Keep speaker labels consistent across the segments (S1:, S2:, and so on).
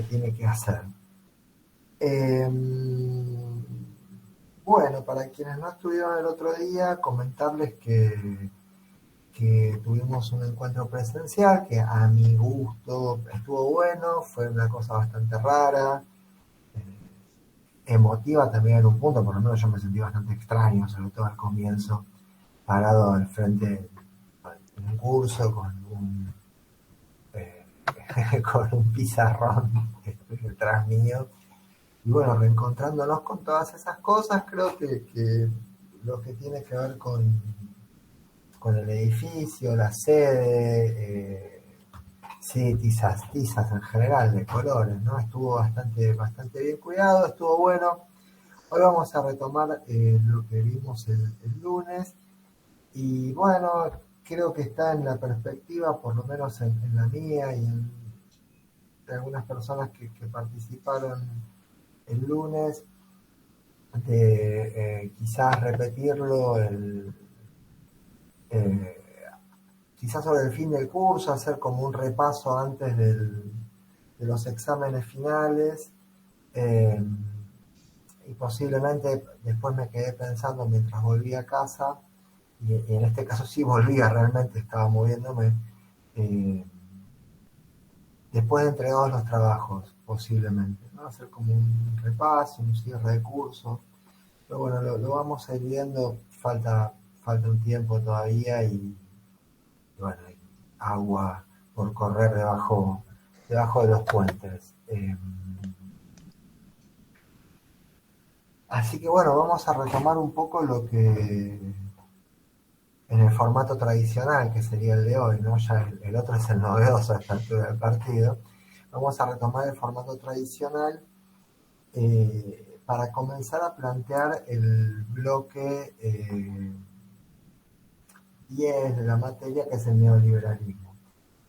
S1: que tiene que hacer. Eh, bueno, para quienes no estuvieron el otro día, comentarles que tuvimos un encuentro presencial que a mi gusto estuvo bueno, fue una cosa bastante rara, emotiva también en un punto, por lo menos yo me sentí bastante extraño, sobre todo al comienzo, parado al frente de un curso eh, con un pizarrón detrás mío. Y bueno, reencontrándonos con todas esas cosas, creo que lo que tiene que ver con el edificio, la sede, sí, tizas en general, de colores, ¿no? Estuvo bastante bien cuidado, estuvo bueno. Hoy vamos a retomar lo que vimos el lunes y bueno, creo que está en la perspectiva, por lo menos en la mía y en de algunas personas que participaron el lunes, de quizás repetirlo eh, quizás sobre el fin del curso, hacer como un repaso antes de los exámenes finales. eh, y posiblemente después me quedé pensando mientras volví a casa, y en este caso sí volvía, realmente estaba moviéndome, eh, después de entregados los trabajos, posiblemente, ¿no? Hacer como un repaso, un cierre de curso, pero bueno, lo vamos a ir viendo, falta un tiempo todavía y bueno, hay agua por correr debajo de los puentes. Así que bueno, vamos a retomar un poco lo que en el formato tradicional, que sería el de hoy, ¿no? Ya el otro es el novedoso a esta altura del partido. Vamos a retomar el formato tradicional para comenzar a plantear el bloque 10 de la materia, que es el neoliberalismo.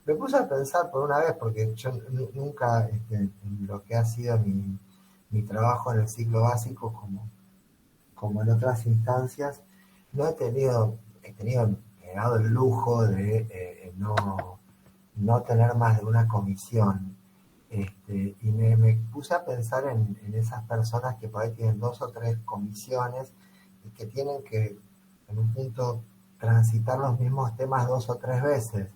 S1: Me puse a pensar por una vez, porque yo nunca, en lo que ha sido mi trabajo en el ciclo básico, como en otras instancias, no he dado el lujo de no tener más de una comisión. Y me puse a pensar en esas personas que por ahí tienen 2 o 3 comisiones y que tienen que, en un punto, transitar los mismos temas 2 o 3 veces.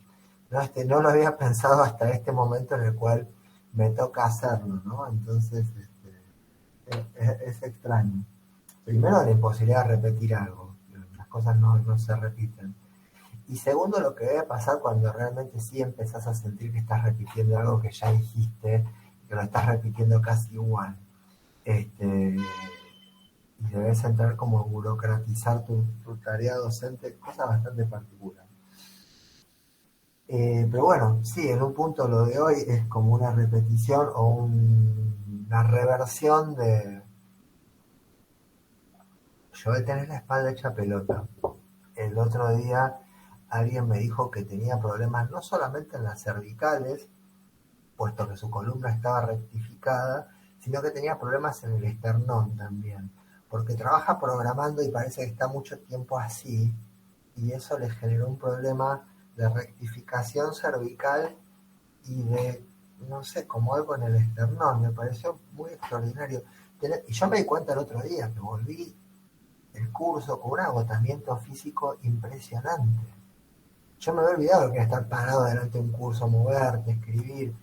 S1: No, no lo había pensado hasta este momento en el cual me toca hacerlo, ¿no? Entonces, es extraño. Primero, la imposibilidad de repetir algo. Las cosas no se repiten. Y segundo, lo que debe pasar cuando realmente sí empezás a sentir que estás repitiendo algo que ya dijiste, que lo estás repitiendo casi igual. Y debes entrar como a burocratizar tu tarea docente, cosa bastante particular. Pero bueno, sí, en un punto lo de hoy es como una repetición o una reversión de yo de tener la espalda hecha pelota. El otro día alguien me dijo que tenía problemas no solamente en las cervicales, puesto que su columna estaba rectificada, sino que tenía problemas en el esternón también, porque trabaja programando y parece que está mucho tiempo así, y eso le generó un problema de rectificación cervical y de, no sé, como algo en el esternón. Me pareció muy extraordinario. Y yo me di cuenta el otro día que volví el curso con un agotamiento físico impresionante. Yo me había olvidado que era estar parado delante de un curso, moverte, escribir.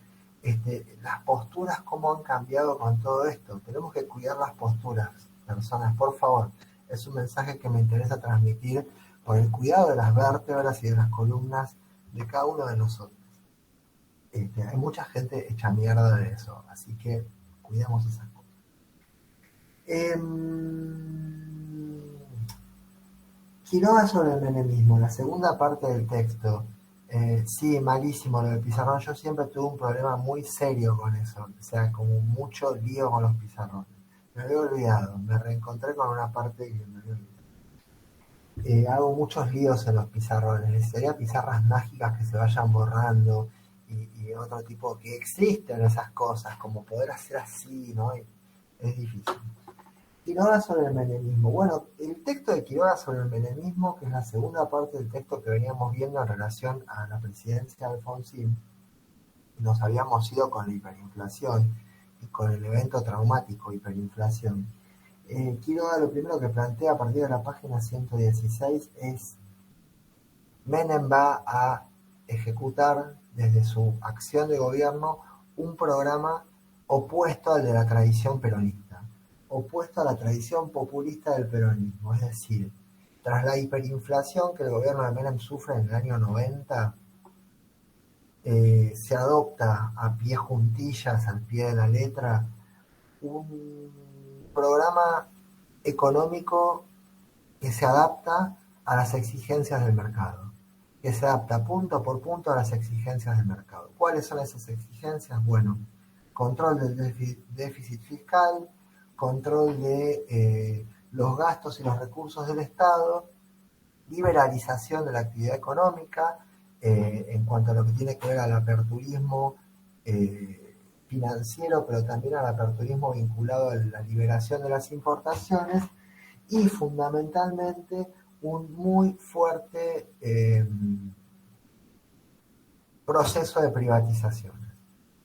S1: Las posturas, cómo han cambiado con todo esto. Tenemos que cuidar las posturas, personas, por favor. Es un mensaje que me interesa transmitir por el cuidado de las vértebras y de las columnas de cada uno de nosotros. Hay mucha gente hecha mierda de eso, así que cuidamos esas cosas. Eh, Quiroga sobre el menemismo, la segunda parte del texto. Sí, malísimo lo del pizarrón. Yo siempre tuve un problema muy serio con eso. O sea, como mucho lío con los pizarrones. Me había olvidado, me reencontré con una parte que me había olvidado. Hago muchos líos en los pizarrones. Necesitaría pizarras mágicas que se vayan borrando y otro tipo que existen esas cosas, como poder hacer así, ¿no? Y es difícil. Quiroga sobre el menemismo. Bueno, el texto de Quiroga sobre el menemismo, que es la segunda parte del texto que veníamos viendo en relación a la presidencia de Alfonsín, nos habíamos ido con la hiperinflación y con el evento traumático hiperinflación. Quiroga lo primero que plantea a partir de la página 116 es: Menem va a ejecutar desde su acción de gobierno un programa opuesto al de la tradición peronista, opuesto a la tradición populista del peronismo. Es decir, tras la hiperinflación que el gobierno de Menem sufre en el año 90, se adopta a pie juntillas, al pie de la letra, un programa económico que se adapta a las exigencias del mercado, que se adapta punto por punto a las exigencias del mercado. ¿Cuáles son esas exigencias? Bueno, control del déficit fiscal, control de los gastos y los recursos del Estado, liberalización de la actividad económica, en cuanto a lo que tiene que ver al aperturismo financiero, pero también al aperturismo vinculado a la liberación de las importaciones, y fundamentalmente un muy fuerte proceso de privatizaciones,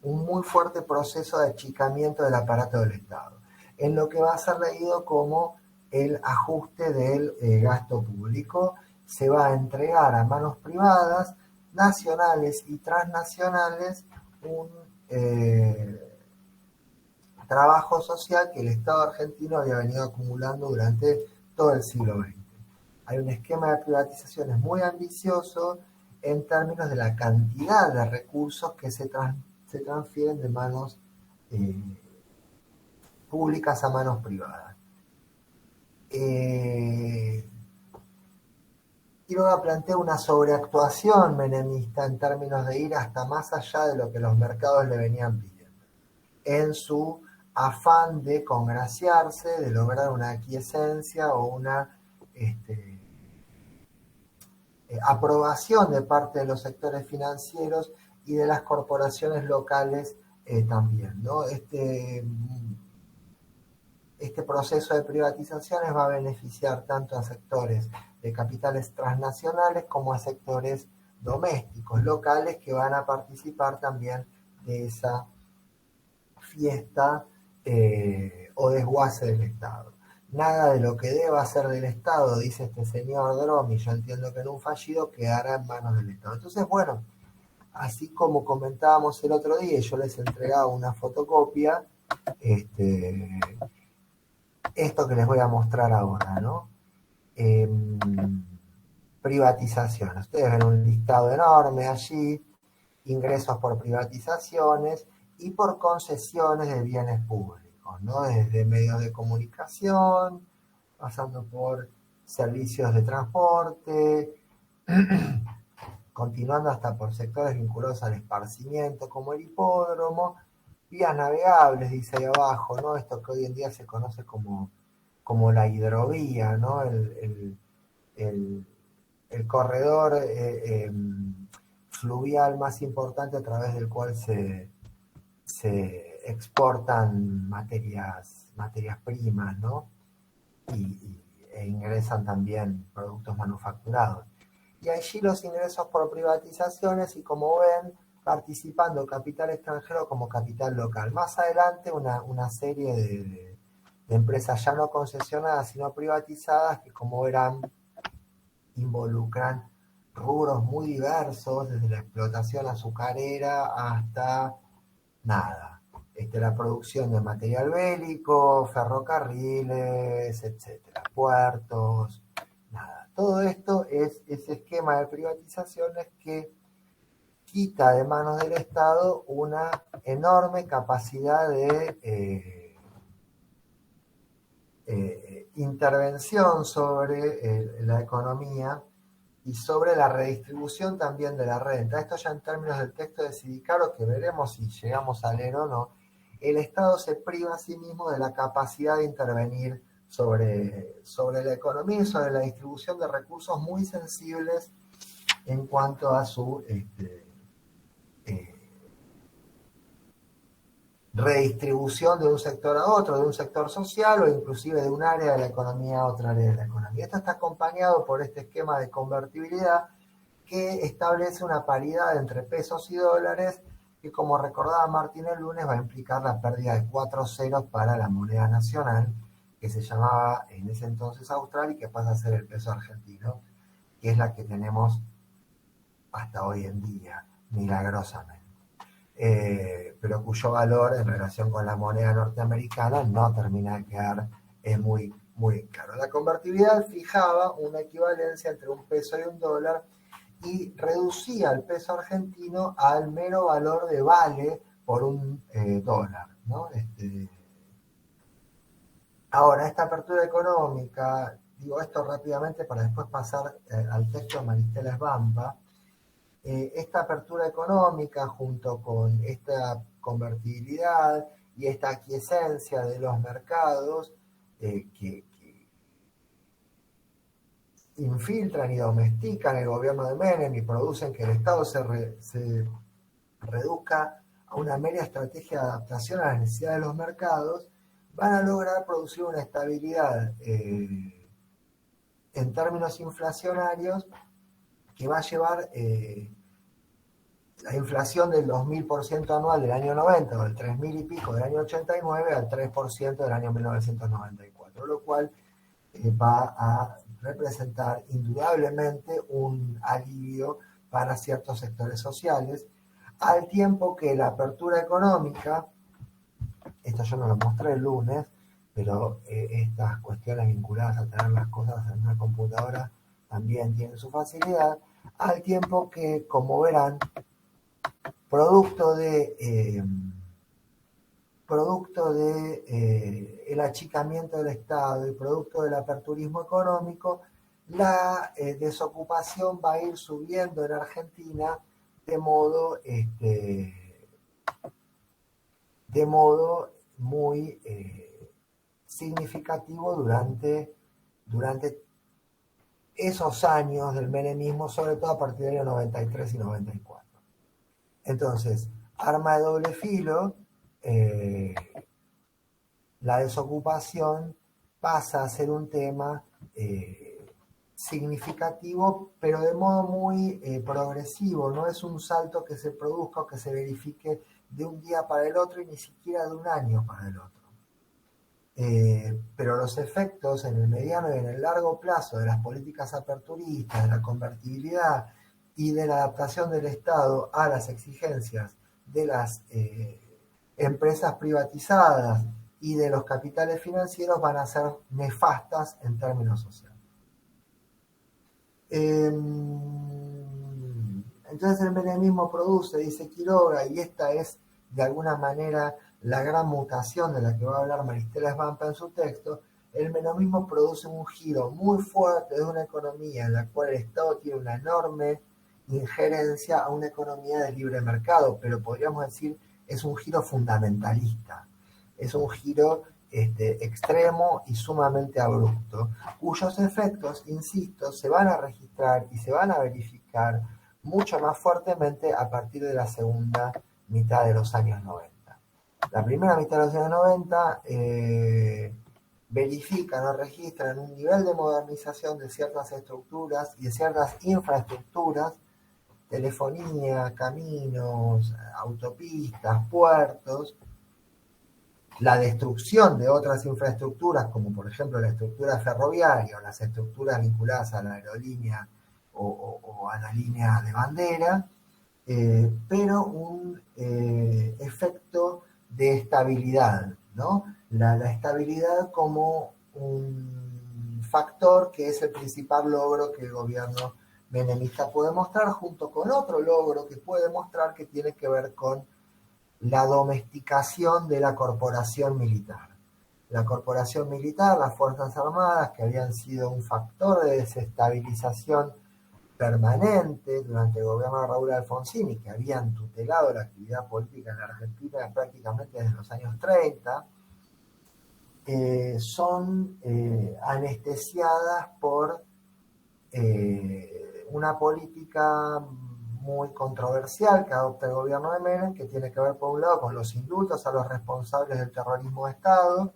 S1: un muy fuerte proceso de achicamiento del aparato del Estado, en lo que va a ser leído como el ajuste del gasto público. Se va a entregar a manos privadas, nacionales y transnacionales, un trabajo social que el Estado argentino había venido acumulando durante todo el siglo XX. Hay un esquema de privatizaciones muy ambicioso en términos de la cantidad de recursos que se transfieren de manos públicas a manos privadas. Quiroga plantea una sobreactuación menemista en términos de ir hasta más allá de lo que los mercados le venían pidiendo, en su afán de congraciarse, de lograr una aquiescencia o una aprobación de parte de los sectores financieros y de las corporaciones locales también, ¿no? Este proceso de privatizaciones va a beneficiar tanto a sectores de capitales transnacionales como a sectores domésticos, locales, que van a participar también de esa fiesta o desguace del Estado. Nada de lo que deba ser del Estado, dice este señor Dromi, yo entiendo que en un fallido, quedará en manos del Estado. Entonces, bueno, así como comentábamos el otro día, yo les entregaba una fotocopia, esto que les voy a mostrar ahora, ¿no? Privatización. Ustedes ven un listado enorme allí, ingresos por privatizaciones y por concesiones de bienes públicos, ¿no? Desde medios de comunicación, pasando por servicios de transporte, continuando hasta por sectores vinculados al esparcimiento, como el hipódromo, vías navegables, dice ahí abajo, ¿no? Esto que hoy en día se conoce como la hidrovía, ¿no? El corredor fluvial más importante a través del cual se exportan materias primas, ¿no? E ingresan también productos manufacturados. Y allí los ingresos por privatizaciones, y como ven, participando capital extranjero como capital local. Más adelante una serie de empresas ya no concesionadas sino privatizadas, que como verán involucran rubros muy diversos, desde la explotación azucarera hasta nada, la producción de material bélico, ferrocarriles, etcétera, puertos, nada. Todo esto es ese esquema de privatizaciones que quita de manos del Estado una enorme capacidad de intervención sobre la economía y sobre la redistribución también de la renta. Esto ya en términos del texto de Sidicaro, que veremos si llegamos a leer o no. El Estado se priva a sí mismo de la capacidad de intervenir sobre la economía y sobre la distribución de recursos muy sensibles en cuanto a su redistribución de un sector a otro, de un sector social o inclusive de un área de la economía a otra área de la economía. Esto está acompañado por este esquema de convertibilidad que establece una paridad entre pesos y dólares que como recordaba Martín el lunes va a implicar la pérdida de 4 ceros para la moneda nacional, que se llamaba en ese entonces Austral y que pasa a ser el peso argentino, que es la que tenemos hasta hoy en día, milagrosamente. Pero cuyo valor en relación con la moneda norteamericana no termina de quedar muy, muy claro. La convertibilidad fijaba una equivalencia entre un peso y un dólar y reducía el peso argentino al mero valor de vale por un dólar, ¿no? Ahora, esta apertura económica, digo esto rápidamente para después pasar al texto de Maristela Svampa. Esta apertura económica junto con esta convertibilidad y esta aquiescencia de los mercados que infiltran y domestican el gobierno de Menem y producen que el Estado se reduzca a una mera estrategia de adaptación a las necesidades de los mercados, van a lograr producir una estabilidad en términos inflacionarios que va a llevar la inflación del 2000% anual del año 90 o del 3000 y pico del año 89 al 3% del año 1994, lo cual va a representar indudablemente un alivio para ciertos sectores sociales, al tiempo que la apertura económica, esto yo no lo mostré el lunes, pero estas cuestiones vinculadas a tener las cosas en una computadora también tienen su facilidad, al tiempo que, como verán, producto de el achicamiento del Estado y producto del aperturismo económico, la desocupación va a ir subiendo en Argentina de modo muy significativo durante esos años del menemismo, sobre todo a partir del año 93 y 94. Entonces, arma de doble filo, la desocupación pasa a ser un tema significativo, pero de modo muy progresivo. No es un salto que se produzca o que se verifique de un día para el otro y ni siquiera de un año para el otro. Pero los efectos en el mediano y en el largo plazo de las políticas aperturistas, de la convertibilidad y de la adaptación del Estado a las exigencias de las empresas privatizadas y de los capitales financieros van a ser nefastas en términos sociales. Entonces el menemismo produce, dice Quiroga, y esta es de alguna manera la gran mutación de la que va a hablar Maristela Svampa en su texto. El menemismo produce un giro muy fuerte de una economía en la cual el Estado tiene una enorme injerencia a una economía de libre mercado, pero podríamos decir es un giro fundamentalista, es un giro extremo y sumamente abrupto, cuyos efectos, insisto, se van a registrar y se van a verificar mucho más fuertemente a partir de la segunda mitad de los años 90. La primera mitad de los años 90 verifican o registran un nivel de modernización de ciertas estructuras y de ciertas infraestructuras, telefonía, caminos, autopistas, puertos, la destrucción de otras infraestructuras, como por ejemplo la estructura ferroviaria o las estructuras vinculadas a la aerolínea o a la línea de bandera, pero un efecto de estabilidad, ¿no? La estabilidad como un factor que es el principal logro que el gobierno menemista puede mostrar, junto con otro logro que puede mostrar que tiene que ver con la domesticación de la corporación militar. La corporación militar, las Fuerzas Armadas, que habían sido un factor de desestabilización permanente durante el gobierno de Raúl Alfonsín y que habían tutelado la actividad política en la Argentina prácticamente desde los años 30, son anestesiadas por una política muy controversial que adopta el gobierno de Menem, que tiene que ver por un lado con los indultos a los responsables del terrorismo de Estado,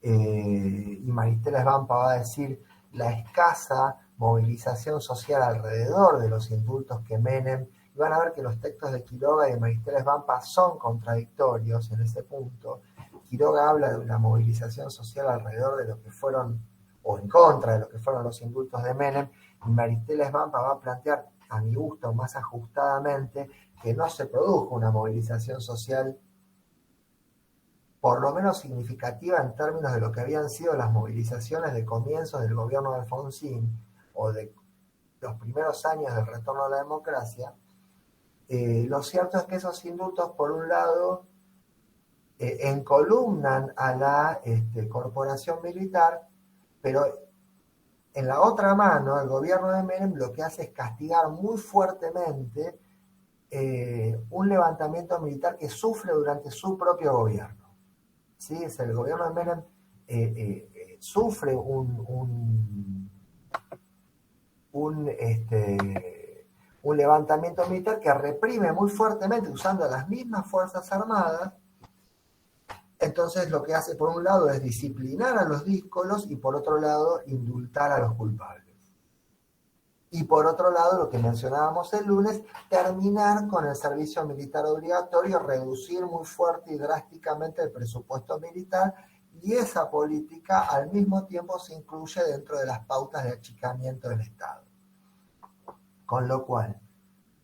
S1: y Maristela Svampa va a decir la escasa movilización social alrededor de los indultos que Menem y van a ver que los textos de Quiroga y de Maristela Svampa son contradictorios en ese punto. Quiroga habla de una movilización social alrededor de lo que fueron, o en contra de lo que fueron los indultos de Menem, y Maristela Svampa va a plantear, a mi gusto, más ajustadamente, que no se produjo una movilización social por lo menos significativa en términos de lo que habían sido las movilizaciones de comienzos del gobierno de Alfonsín o de los primeros años del retorno a la democracia. Lo cierto es que esos indultos, por un lado, encolumnan a la corporación militar, pero en la otra mano, el gobierno de Menem lo que hace es castigar muy fuertemente un levantamiento militar que sufre durante su propio gobierno. ¿Sí? Es el gobierno de Menem sufre un levantamiento militar que reprime muy fuertemente usando las mismas Fuerzas Armadas. Entonces lo que hace por un lado es disciplinar a los díscolos y por otro lado indultar a los culpables. Y por otro lado, lo que mencionábamos el lunes, terminar con el servicio militar obligatorio, reducir muy fuerte y drásticamente el presupuesto militar, y esa política al mismo tiempo se incluye dentro de las pautas de achicamiento del Estado. Con lo cual,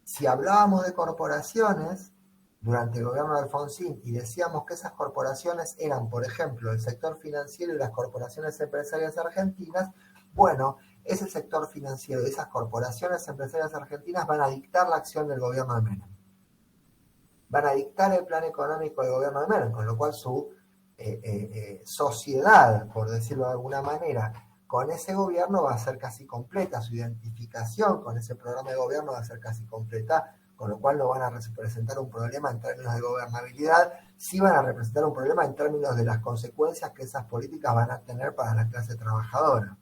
S1: si hablábamos de corporaciones durante el gobierno de Alfonsín y decíamos que esas corporaciones eran, por ejemplo, el sector financiero y las corporaciones empresarias argentinas, bueno, ese sector financiero y esas corporaciones empresarias argentinas van a dictar la acción del gobierno de Menem. Van a dictar el plan económico del gobierno de Menem, con lo cual su sociedad, por decirlo de alguna manera, con ese gobierno va a ser casi completa, su identificación con ese programa de gobierno va a ser casi completa, con lo cual no van a representar un problema en términos de gobernabilidad, sí van a representar un problema en términos de las consecuencias que esas políticas van a tener para la clase trabajadora.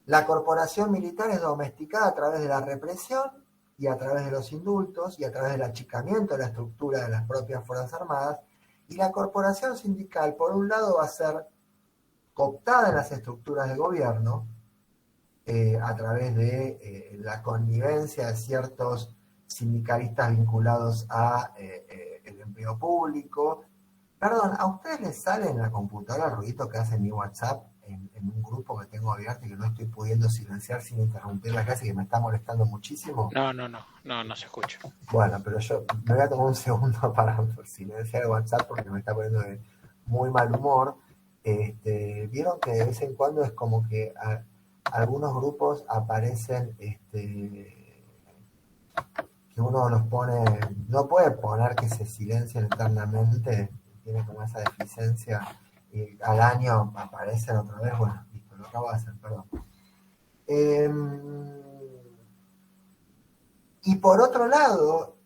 S1: La corporación militar es domesticada a través de la represión y a través de los indultos y a través del achicamiento de la estructura de las propias Fuerzas Armadas, y la corporación sindical, por un lado, va a ser cooptada en las estructuras de gobierno a través de la connivencia de ciertos sindicalistas vinculados a el empleo público. Perdón, ¿a ustedes les sale en la computadora el ruidito que hace mi WhatsApp en un grupo que tengo abierto y que no estoy pudiendo silenciar sin interrumpir la clase y que me está molestando muchísimo?
S2: No se escucha.
S1: Bueno, pero yo me voy a tomar un segundo para silenciar el WhatsApp porque me está poniendo de muy mal humor. Vieron que de vez en cuando es como que algunos grupos aparecen que uno los pone, no puede poner que se silencien eternamente, tiene como esa deficiencia, y al año aparecen otra vez. Bueno, listo, lo acabo de hacer, perdón. Y por otro lado,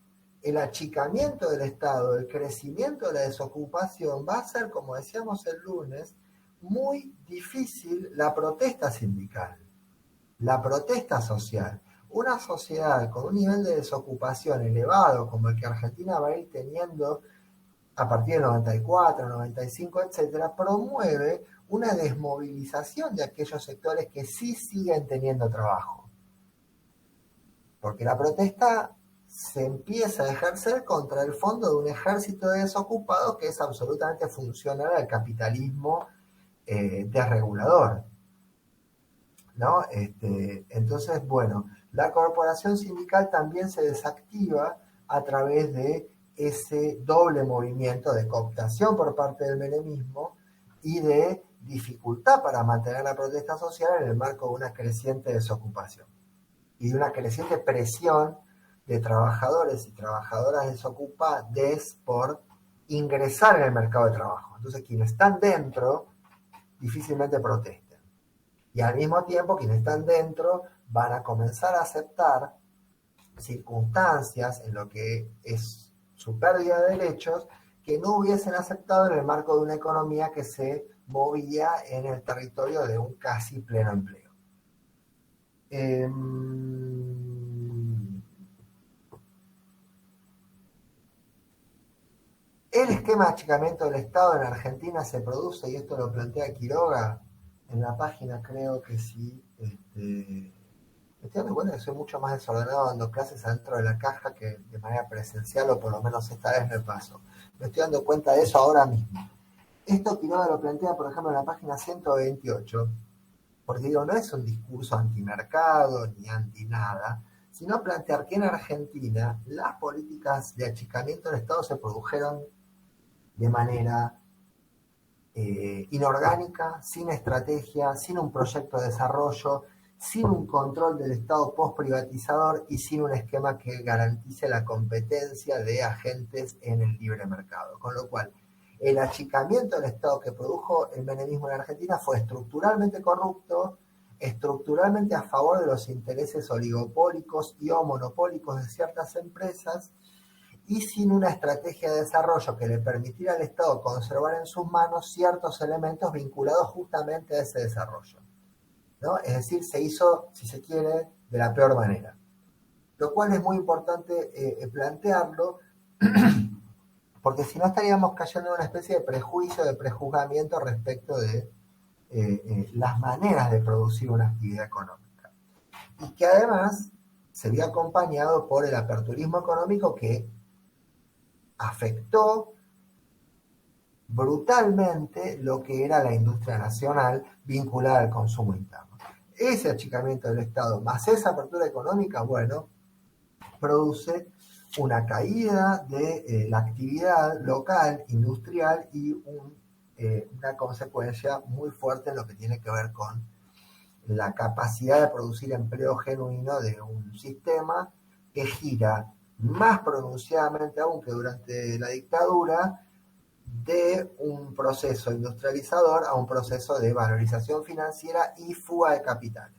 S1: el achicamiento del Estado, el crecimiento de la desocupación va a ser, como decíamos el lunes, muy difícil la protesta sindical, la protesta social. Una sociedad con un nivel de desocupación elevado como el que Argentina va a ir teniendo a partir del 94, 95, etcétera, promueve una desmovilización de aquellos sectores que sí siguen teniendo trabajo. Porque la protesta se empieza a ejercer contra el fondo de un ejército de desocupados que es absolutamente funcional al capitalismo desregulador, ¿no? Entonces, bueno, la corporación sindical también se desactiva a través de ese doble movimiento de cooptación por parte del menemismo y de dificultad para mantener la protesta social en el marco de una creciente desocupación y de una creciente presión de trabajadores y trabajadoras desocupadas por ingresar en el mercado de trabajo. Entonces, quienes están dentro difícilmente protestan. Y al mismo tiempo, quienes están dentro van a comenzar a aceptar circunstancias en lo que es su pérdida de derechos que no hubiesen aceptado en el marco de una economía que se movía en el territorio de un casi pleno empleo. El esquema de achicamiento del Estado en Argentina se produce, y esto lo plantea Quiroga en la página, creo que sí, Me estoy dando cuenta que soy mucho más desordenado dando clases adentro de la caja que de manera presencial, o por lo menos esta vez me pasó. Me estoy dando cuenta de eso ahora mismo. Esto Quiroga lo plantea, por ejemplo, en la página 128, porque digo, no es un discurso antimercado ni anti nada, sino plantear que en Argentina las políticas de achicamiento del Estado se produjeron de manera inorgánica, sin estrategia, sin un proyecto de desarrollo, sin un control del Estado post-privatizador y sin un esquema que garantice la competencia de agentes en el libre mercado. Con lo cual, el achicamiento del Estado que produjo el menemismo en Argentina fue estructuralmente corrupto, estructuralmente a favor de los intereses oligopólicos y o monopólicos de ciertas empresas, y sin una estrategia de desarrollo que le permitiera al Estado conservar en sus manos ciertos elementos vinculados justamente a ese desarrollo, ¿no? Es decir, se hizo, si se quiere, de la peor manera. Lo cual es muy importante plantearlo, porque si no estaríamos cayendo en una especie de prejuicio, de prejuzgamiento respecto de las maneras de producir una actividad económica. Y que además se vio acompañado por el aperturismo económico que afectó brutalmente lo que era la industria nacional vinculada al consumo interno. Ese achicamiento del Estado más esa apertura económica, bueno, produce una caída de la actividad local, industrial y una consecuencia muy fuerte en lo que tiene que ver con la capacidad de producir empleo genuino de un sistema que gira más pronunciadamente aún que durante la dictadura, de un proceso industrializador a un proceso de valorización financiera y fuga de capitales.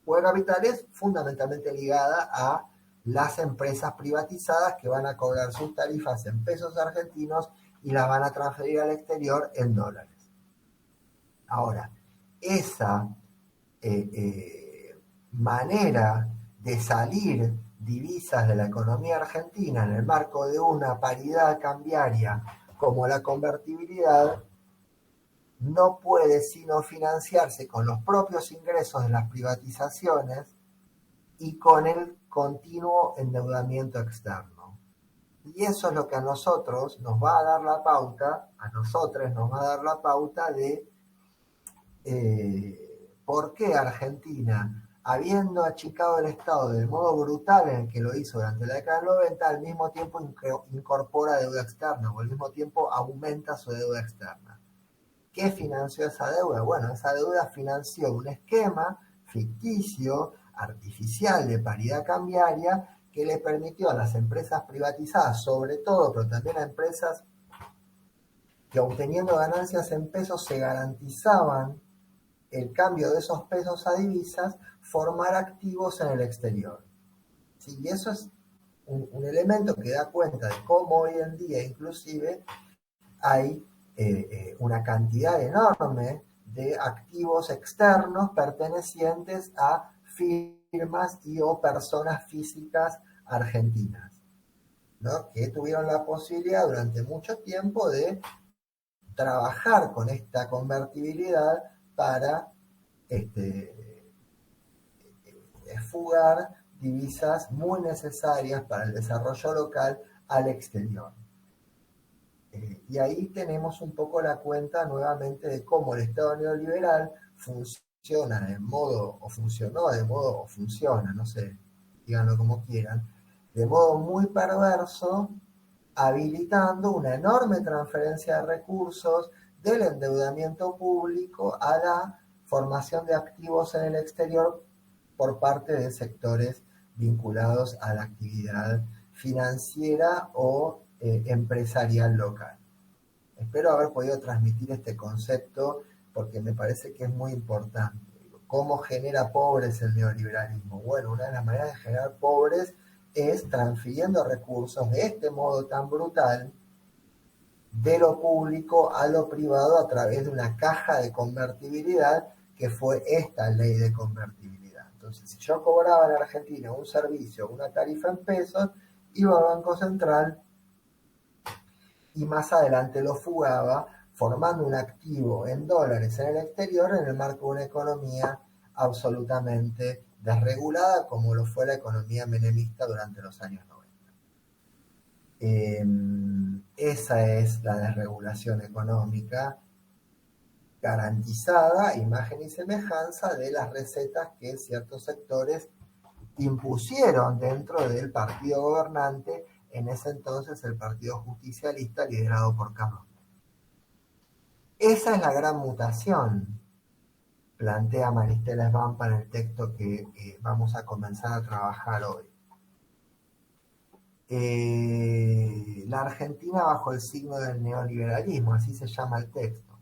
S1: Fuga de capitales fundamentalmente ligada a las empresas privatizadas que van a cobrar sus tarifas en pesos argentinos y las van a transferir al exterior en dólares. Ahora, esa manera de salir divisas de la economía argentina en el marco de una paridad cambiaria como la convertibilidad, no puede sino financiarse con los propios ingresos de las privatizaciones y con el continuo endeudamiento externo. Y eso es lo que a nosotros nos va a dar la pauta, a nosotros nos va a dar la pauta de por qué Argentina, habiendo achicado el Estado del modo brutal en el que lo hizo durante la década del 90, al mismo tiempo incorpora deuda externa, o al mismo tiempo aumenta su deuda externa. ¿Qué financió esa deuda? Bueno, esa deuda financió un esquema ficticio, artificial de paridad cambiaria que le permitió a las empresas privatizadas, sobre todo, pero también a empresas que obteniendo ganancias en pesos se garantizaban el cambio de esos pesos a divisas, formar activos en el exterior. ¿Sí? Y eso es un elemento que da cuenta de cómo hoy en día inclusive hay una cantidad enorme de activos externos pertenecientes a firmas y o personas físicas argentinas, ¿no? Que tuvieron la posibilidad durante mucho tiempo de trabajar con esta convertibilidad para fugar divisas muy necesarias para el desarrollo local al exterior. Y ahí tenemos un poco la cuenta nuevamente de cómo el Estado neoliberal funciona de modo, o funcionó de modo, o funciona, no sé, díganlo como quieran, de modo muy perverso, habilitando una enorme transferencia de recursos del endeudamiento público a la formación de activos en el exterior por parte de sectores vinculados a la actividad financiera o empresarial local. Espero haber podido transmitir este concepto porque me parece que es muy importante. ¿Cómo genera pobres el neoliberalismo? Bueno, una de las maneras de generar pobres es transfiriendo recursos de este modo tan brutal de lo público a lo privado a través de una caja de convertibilidad que fue esta ley de convertibilidad. Entonces, si yo cobraba en Argentina un servicio, una tarifa en pesos, iba al Banco Central y más adelante lo fugaba, formando un activo en dólares en el exterior en el marco de una economía absolutamente desregulada como lo fue la economía menemista durante los años 90. Esa es la desregulación económica garantizada, imagen y semejanza de las recetas que ciertos sectores impusieron dentro del partido gobernante, en ese entonces el Partido Justicialista liderado por Carlos. Esa es la gran mutación, plantea Maristela Svampa en el texto que vamos a comenzar a trabajar hoy. La Argentina bajo el signo del neoliberalismo, así se llama el texto.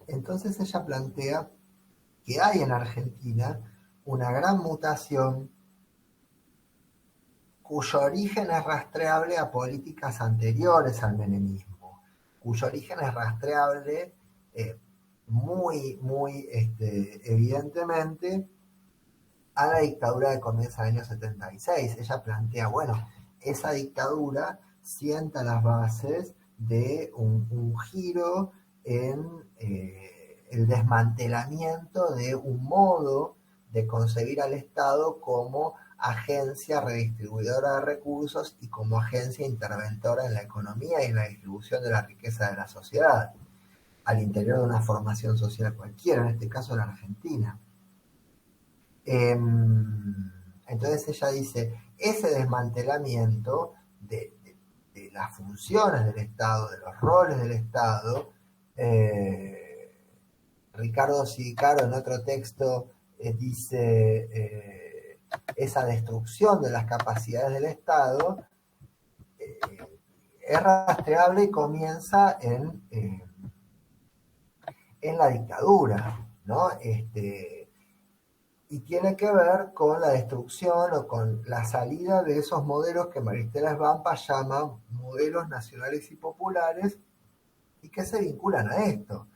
S1: Entonces ella plantea que hay en Argentina una gran mutación cuyo origen es rastreable a políticas anteriores al menemismo, cuyo origen es rastreable muy evidentemente a la dictadura que comienza en el año 76. Ella plantea, bueno, esa dictadura sienta las bases de un giro en el desmantelamiento de un modo de concebir al Estado como agencia redistribuidora de recursos y como agencia interventora en la economía y en la distribución de la riqueza de la sociedad, al interior de una formación social cualquiera, en este caso la Argentina. Entonces ella dice, ese desmantelamiento de las funciones del Estado, de los roles del Estado, Ricardo Sicaro en otro texto dice esa destrucción de las capacidades del Estado es rastreable y comienza en la dictadura, ¿no? Y tiene que ver con la destrucción o con la salida de esos modelos que Maristela Svampa llama modelos nacionales y populares y que se vinculan a esto,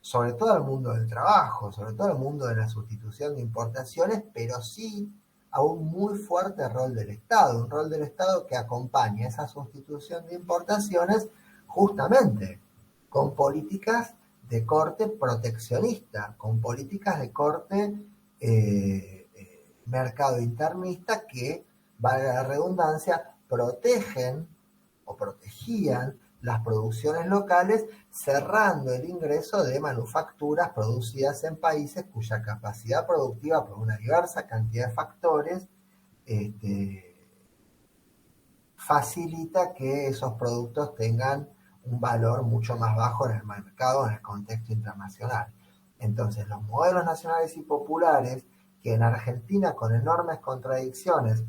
S1: sobre todo al mundo del trabajo, sobre todo al mundo de la sustitución de importaciones, pero sí a un muy fuerte rol del Estado, un rol del Estado que acompaña esa sustitución de importaciones justamente con políticas de corte proteccionista, con políticas de corte mercado internista que, valga la redundancia, protegen o protegían las producciones locales, cerrando el ingreso de manufacturas producidas en países cuya capacidad productiva, por una diversa cantidad de factores, facilita que esos productos tengan un valor mucho más bajo en el mercado, en el contexto internacional. Entonces, los modelos nacionales y populares, que en Argentina, con enormes contradicciones,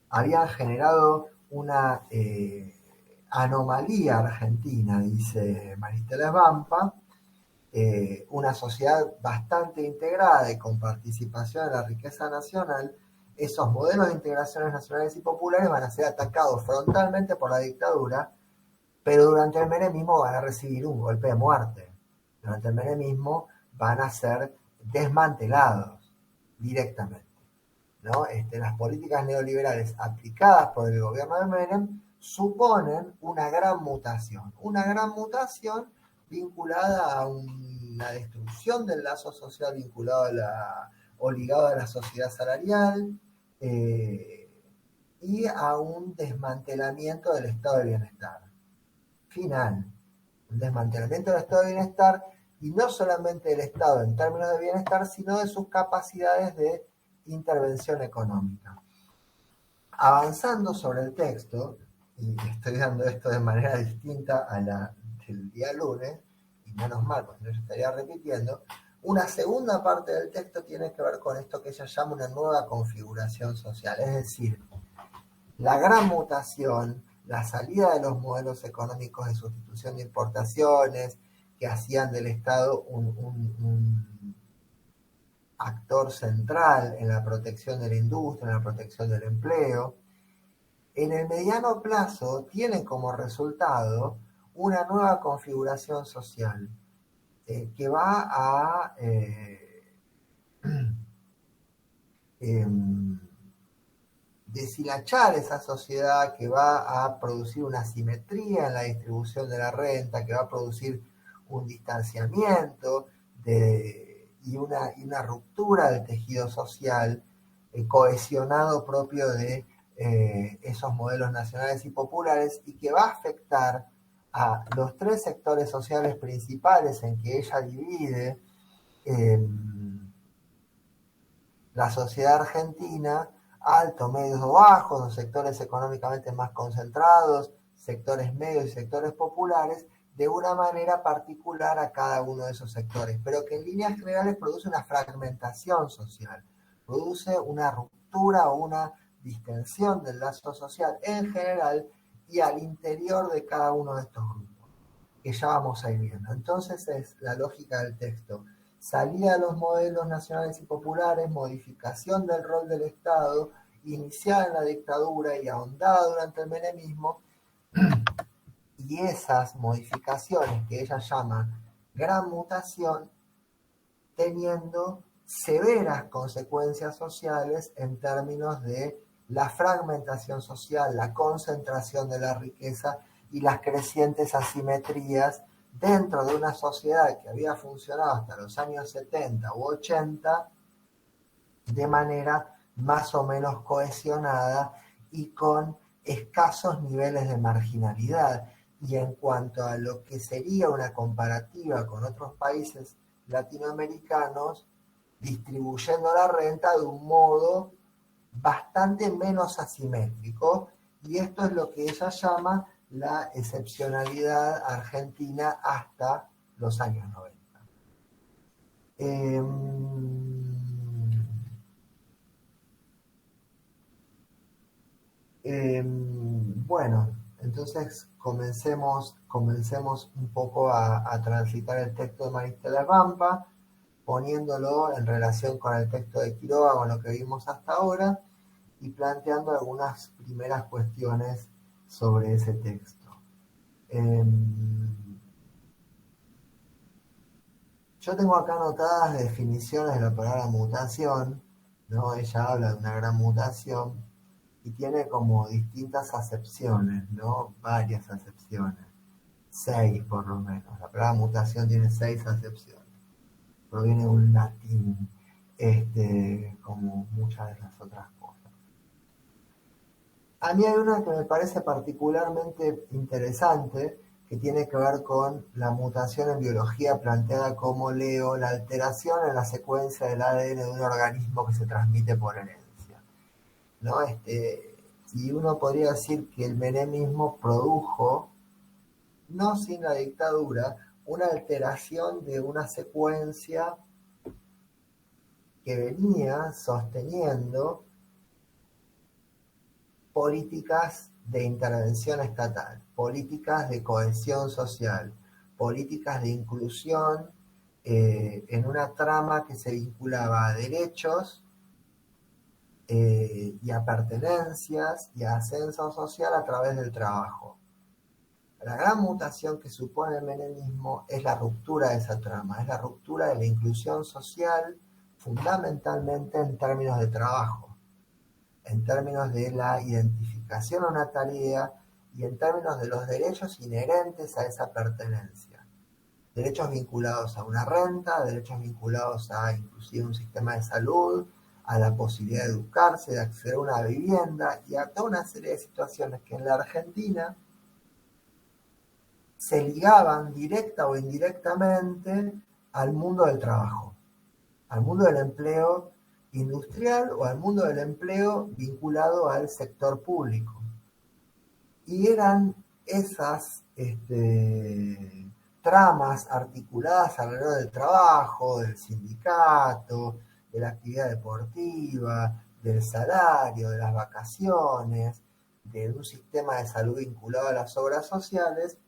S1: habían generado una anomalía argentina, dice Maristela Svampa, una sociedad bastante integrada y con participación en la riqueza nacional, esos modelos de integraciones nacionales y populares van a ser atacados frontalmente por la dictadura, pero durante el menemismo van a recibir un golpe de muerte. Durante el menemismo van a ser desmantelados directamente, ¿no? Las políticas neoliberales aplicadas por el gobierno de Menem suponen una gran mutación vinculada a una destrucción del lazo social vinculado o ligado a la sociedad salarial y a un desmantelamiento del estado de bienestar. Final, un desmantelamiento del estado de bienestar, y no solamente del estado en términos de bienestar, sino de sus capacidades de intervención económica. Avanzando sobre el texto, y estoy dando esto de manera distinta a la del día lunes, y menos mal, porque yo estaría repitiendo, una segunda parte del texto tiene que ver con esto que ella llama una nueva configuración social, es decir, la gran mutación, la salida de los modelos económicos de sustitución de importaciones, que hacían del Estado un actor central en la protección de la industria, en la protección del empleo, en el mediano plazo tienen como resultado una nueva configuración social que va a deshilachar esa sociedad, que va a producir una asimetría en la distribución de la renta, que va a producir un distanciamiento y una ruptura del tejido social cohesionado propio de esos modelos nacionales y populares, y que va a afectar a los tres sectores sociales principales en que ella divide la sociedad argentina: alto, medios o bajos, los sectores económicamente más concentrados, sectores medios y sectores populares, de una manera particular a cada uno de esos sectores, pero que en líneas generales produce una fragmentación social, produce una ruptura o una distensión del lazo social en general y al interior de cada uno de estos grupos, que ya vamos a ir viendo. Entonces es la lógica del texto: salida de los modelos nacionales y populares, modificación del rol del Estado, iniciada en la dictadura y ahondada durante el menemismo, y esas modificaciones que ella llama gran mutación, teniendo severas consecuencias sociales en términos de la fragmentación social, la concentración de la riqueza y las crecientes asimetrías dentro de una sociedad que había funcionado hasta los años 70 u 80 de manera más o menos cohesionada y con escasos niveles de marginalidad. Y en cuanto a lo que sería una comparativa con otros países latinoamericanos, distribuyendo la renta de un modo bastante menos asimétrico, y esto es lo que ella llama la excepcionalidad argentina hasta los años 90. Bueno, entonces comencemos un poco a transitar el texto de Maristela Vampa, poniéndolo en relación con el texto de Quiroga, con lo que vimos hasta ahora, y planteando algunas primeras cuestiones sobre ese texto. Yo tengo acá anotadas definiciones de la palabra mutación, ¿no? Ella habla de una gran mutación y tiene como distintas acepciones, ¿no? Varias acepciones, 6 por lo menos. La palabra mutación tiene 6 acepciones. Proviene de un latín, como muchas de las otras cosas. A mí hay una que me parece particularmente interesante, que tiene que ver con la mutación en biología, planteada como, leo, la alteración en la secuencia del ADN de un organismo que se transmite por herencia, ¿no? Y uno podría decir que el menemismo produjo, no sin la dictadura, una alteración de una secuencia que venía sosteniendo políticas de intervención estatal, políticas de cohesión social, políticas de inclusión en una trama que se vinculaba a derechos y a pertenencias y a ascenso social a través del trabajo. La gran mutación que supone el menemismo es la ruptura de esa trama, es la ruptura de la inclusión social, fundamentalmente en términos de trabajo, en términos de la identificación a una tarea y en términos de los derechos inherentes a esa pertenencia. Derechos vinculados a una renta, derechos vinculados a inclusive un sistema de salud, a la posibilidad de educarse, de acceder a una vivienda y a toda una serie de situaciones que en la Argentina se ligaban directa o indirectamente al mundo del trabajo, al mundo del empleo industrial o al mundo del empleo vinculado al sector público. Y eran esas tramas articuladas alrededor del trabajo, del sindicato, de la actividad deportiva, del salario, de las vacaciones, de un sistema de salud vinculado a las obras sociales.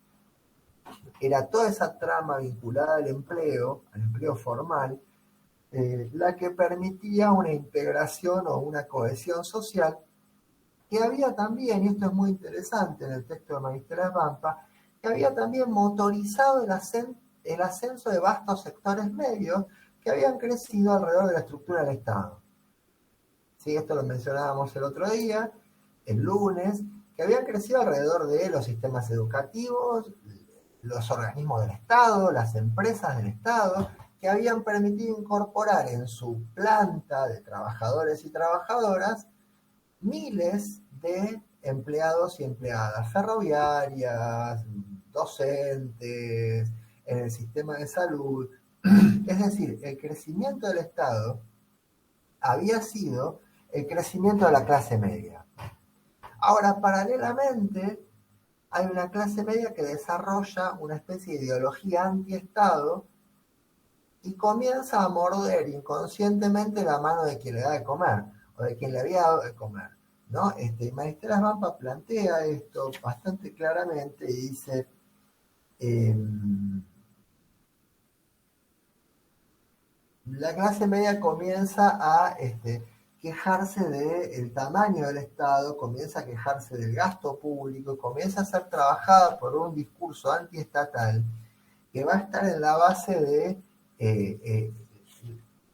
S1: Era toda esa trama vinculada al empleo formal, la que permitía una integración o una cohesión social, que había también, y esto es muy interesante en el texto de Maristela Vampa, que había también motorizado el ascenso de vastos sectores medios que habían crecido alrededor de la estructura del Estado. Sí, esto lo mencionábamos el otro día, el lunes, que habían crecido alrededor de los sistemas educativos, los organismos del Estado, las empresas del Estado, que habían permitido incorporar en su planta de trabajadores y trabajadoras miles de empleados y empleadas ferroviarias, docentes, en el sistema de salud. Es decir, el crecimiento del Estado había sido el crecimiento de la clase media. Ahora, paralelamente, hay una clase media que desarrolla una especie de ideología anti-Estado y comienza a morder inconscientemente la mano de quien le da de comer, o de quien le había dado de comer, ¿no? Maristel Vampa plantea esto bastante claramente y dice, la clase media comienza a quejarse del tamaño del Estado, comienza a quejarse del gasto público, comienza a ser trabajada por un discurso antiestatal que va a estar en la base de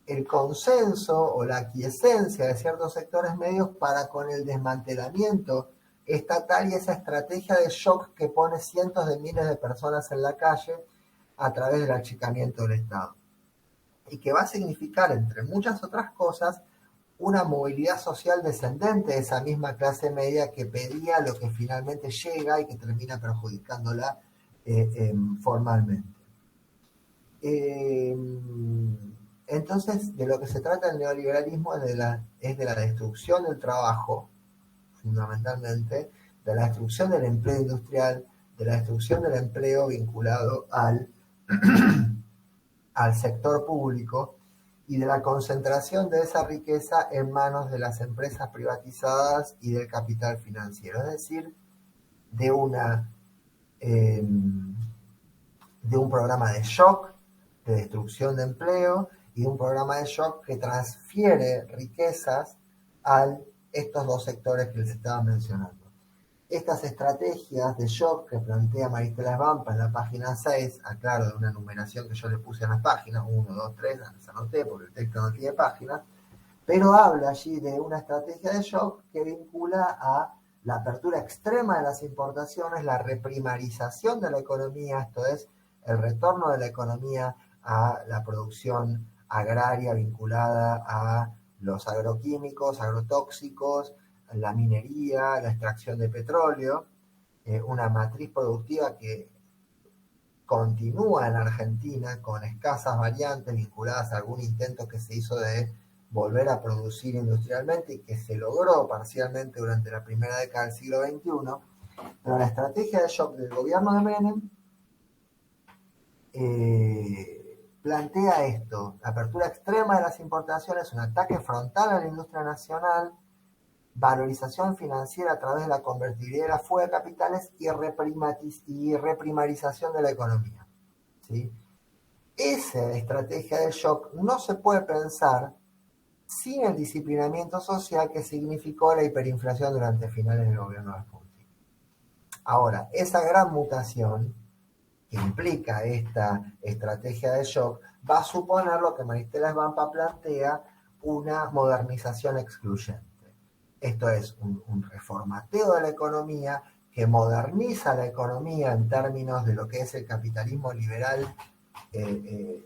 S1: el consenso o la aquiescencia de ciertos sectores medios para con el desmantelamiento estatal y esa estrategia de shock que pone cientos de miles de personas en la calle a través del achicamiento del Estado. Y que va a significar, entre muchas otras cosas, una movilidad social descendente de esa misma clase media que pedía lo que finalmente llega y que termina perjudicándola formalmente. Entonces, de lo que se trata el neoliberalismo es de la destrucción del trabajo, fundamentalmente, de la destrucción del empleo industrial, de la destrucción del empleo vinculado al sector público y de la concentración de esa riqueza en manos de las empresas privatizadas y del capital financiero, es decir, de un programa de shock, de destrucción de empleo y de un programa de shock que transfiere riquezas a estos dos sectores que les estaba mencionando. Estas estrategias de shock que plantea Maristel Vampa en la página 6, aclaro de una numeración que yo le puse en las páginas, 1, 2, 3, las anoté porque el texto no tiene páginas, pero habla allí de una estrategia de shock que vincula a la apertura extrema de las importaciones, la reprimarización de la economía, esto es, el retorno de la economía a la producción agraria vinculada a los agroquímicos, agrotóxicos, la minería, la extracción de petróleo, una matriz productiva que continúa en Argentina con escasas variantes vinculadas a algún intento que se hizo de volver a producir industrialmente y que se logró parcialmente durante la primera década del siglo XXI, pero la estrategia de shock del gobierno de Menem plantea esto, la apertura extrema de las importaciones, un ataque frontal a la industria nacional, valorización financiera a través de la convertibilidad de la fuga de capitales y reprimarización de la economía. ¿Sí? Esa estrategia de shock no se puede pensar sin el disciplinamiento social que significó la hiperinflación durante finales del gobierno de Alfonsín. Ahora, esa gran mutación que implica esta estrategia de shock va a suponer lo que Maristel Vampa plantea, una modernización excluyente. Esto es un reformateo de la economía que moderniza la economía en términos de lo que es el capitalismo liberal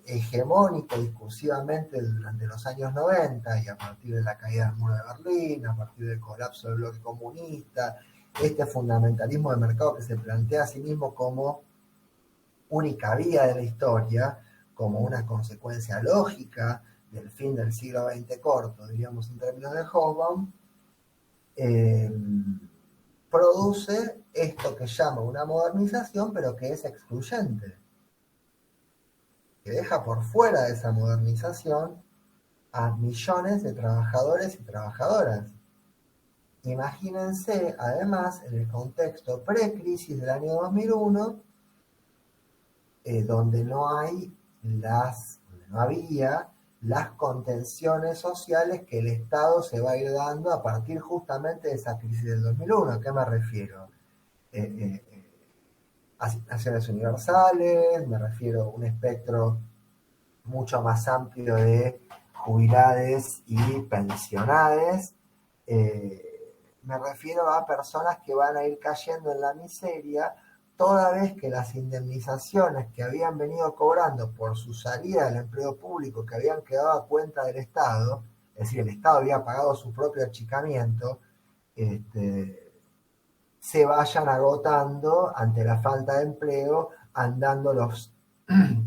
S1: hegemónico discursivamente durante los años 90 y a partir de la caída del muro de Berlín, a partir del colapso del bloque comunista, este fundamentalismo de mercado que se plantea a sí mismo como única vía de la historia, como una consecuencia lógica del fin del siglo XX corto, diríamos en términos de Hobsbawm, produce esto que llama una modernización, pero que es excluyente, que deja por fuera de esa modernización a millones de trabajadores y trabajadoras. Imagínense, además, en el contexto pre-crisis del año 2001, donde no había las contenciones sociales que el Estado se va a ir dando a partir justamente de esa crisis del 2001. ¿A qué me refiero? Asignaciones universales, me refiero a un espectro mucho más amplio de jubilades y pensionades, me refiero a personas que van a ir cayendo en la miseria toda vez que las indemnizaciones que habían venido cobrando por su salida del empleo público, que habían quedado a cuenta del Estado, es decir, el Estado había pagado su propio achicamiento, se vayan agotando ante la falta de empleo andando los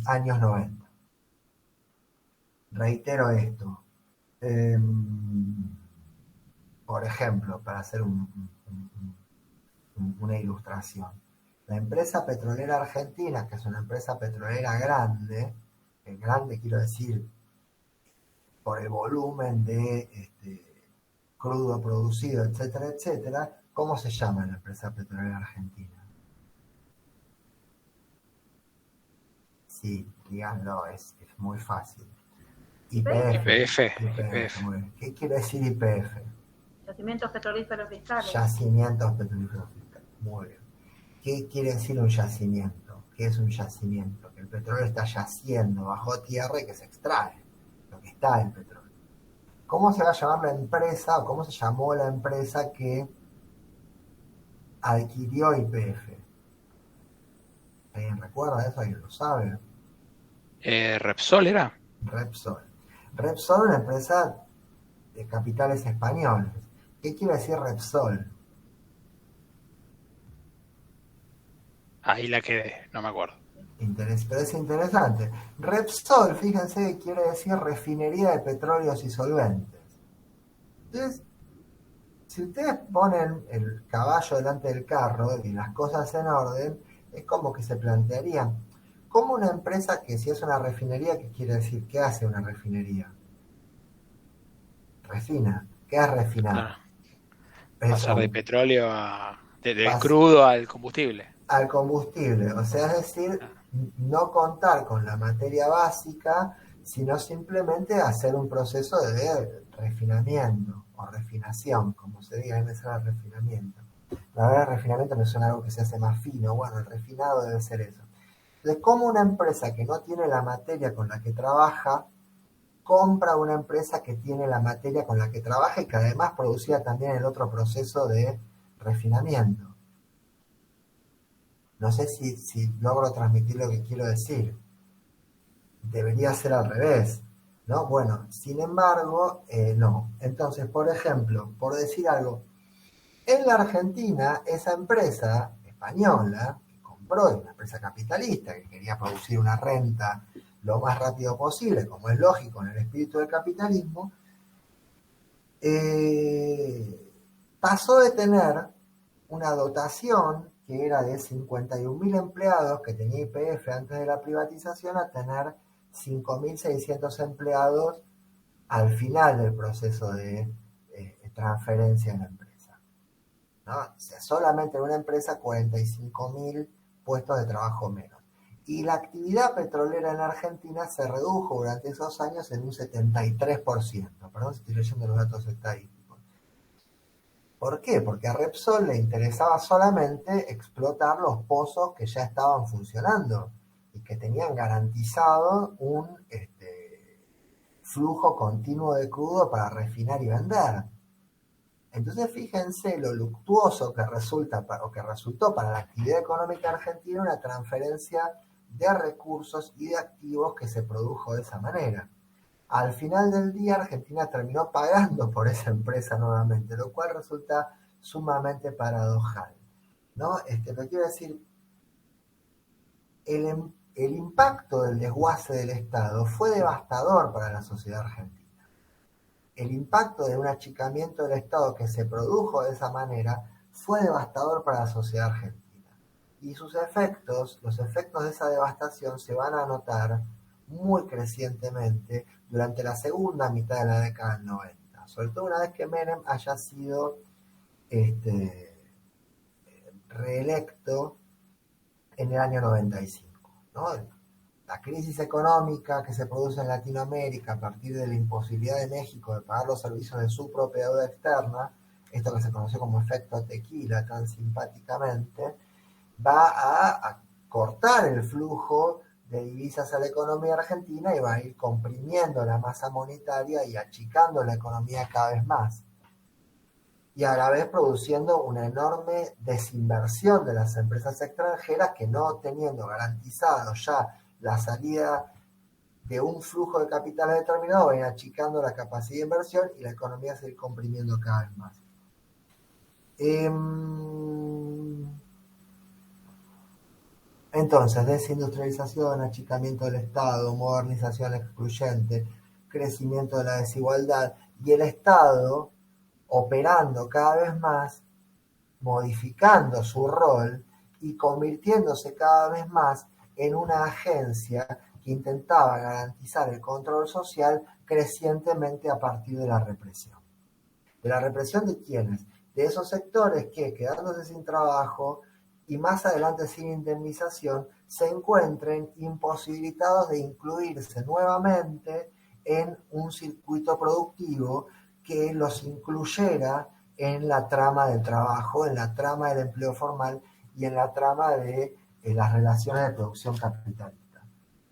S1: años 90. Reitero esto. Por ejemplo, para hacer una ilustración, la empresa petrolera argentina, que es una empresa petrolera grande, grande quiero decir por el volumen de crudo producido, etcétera, etcétera, ¿cómo se llama la empresa petrolera argentina? Sí, díganlo, es muy fácil. YPF.
S2: YPF.
S1: Muy bien. ¿Qué quiere decir YPF?
S3: Yacimientos petrolíferos fiscales.
S1: Yacimientos petrolíferos fiscales. Muy bien. ¿Qué quiere decir un yacimiento? ¿Qué es un yacimiento? Que el petróleo está yaciendo bajo tierra y que se extrae lo que está el petróleo. ¿Cómo se va a llamar la empresa o cómo se llamó la empresa que adquirió YPF? ¿Alguien recuerda eso? ¿Alguien lo sabe?
S2: Repsol era.
S1: Repsol. Repsol es una empresa de capitales españoles. ¿Qué quiere decir Repsol?
S2: Ahí la quedé, no me acuerdo.
S1: Pero es interesante. Repsol, fíjense, quiere decir refinería de petróleos y solventes. Entonces, si ustedes ponen el caballo delante del carro y las cosas en orden, es como que se plantearían, ¿cómo una empresa que si es una refinería, qué quiere decir? ¿Qué hace una refinería? Refina. ¿Qué es refinar?
S2: Claro. Pasar de petróleo del
S1: Pas-
S2: crudo al combustible.
S1: al combustible, o sea, es decir, no contar con la materia básica, sino simplemente hacer un proceso de refinamiento o refinación, como se diga, debe ser el refinamiento. La verdad, el refinamiento me suena algo que se hace más fino, bueno, el refinado debe ser eso. Entonces, como una empresa que no tiene la materia con la que trabaja, compra una empresa que tiene la materia con la que trabaja y que además producía también el otro proceso de refinamiento. No sé si logro transmitir lo que quiero decir. Debería ser al revés, ¿no? Bueno, sin embargo, no. Entonces, por ejemplo, por decir algo, en la Argentina, esa empresa española, que compró, una empresa capitalista, que quería producir una renta lo más rápido posible, como es lógico en el espíritu del capitalismo, pasó de tener una dotación que era de 51.000 empleados que tenía YPF antes de la privatización a tener 5.600 empleados al final del proceso de transferencia en la empresa, ¿no? O sea, solamente en una empresa 45.000 puestos de trabajo menos. Y la actividad petrolera en Argentina se redujo durante esos años en un 73%. Perdón si estoy leyendo los datos estadísticos. ¿Por qué? Porque a Repsol le interesaba solamente explotar los pozos que ya estaban funcionando y que tenían garantizado un flujo continuo de crudo para refinar y vender. Entonces fíjense lo luctuoso que resulta o que resultó para la actividad económica argentina una transferencia de recursos y de activos que se produjo de esa manera. Al final del día, Argentina terminó pagando por esa empresa nuevamente, lo cual resulta sumamente paradojal, ¿no? Lo quiero decir, el impacto del desguace del Estado fue devastador para la sociedad argentina. El impacto de un achicamiento del Estado que se produjo de esa manera fue devastador para la sociedad argentina. Y sus efectos, los efectos de esa devastación se van a notar muy crecientemente durante la segunda mitad de la década del 90, sobre todo una vez que Menem haya sido reelecto en el año 95, ¿no? La crisis económica que se produce en Latinoamérica a partir de la imposibilidad de México de pagar los servicios de su propia deuda externa, esto que se conoció como efecto tequila tan simpáticamente, va a cortar el flujo de divisas a la economía argentina y va a ir comprimiendo la masa monetaria y achicando la economía cada vez más. y a la vez produciendo una enorme desinversión de las empresas extranjeras que, no teniendo garantizado ya la salida de un flujo de capital determinado, van achicando la capacidad de inversión y la economía se va comprimiendo cada vez más. Entonces, desindustrialización, achicamiento del Estado, modernización excluyente, crecimiento de la desigualdad y el Estado operando cada vez más, modificando su rol y convirtiéndose cada vez más en una agencia que intentaba garantizar el control social crecientemente a partir de la represión. ¿De la represión de quiénes? De esos sectores que, quedándose sin trabajo y más adelante sin indemnización, se encuentren imposibilitados de incluirse nuevamente en un circuito productivo que los incluyera en la trama del trabajo, en la trama del empleo formal y en la trama de las relaciones de producción capitalista.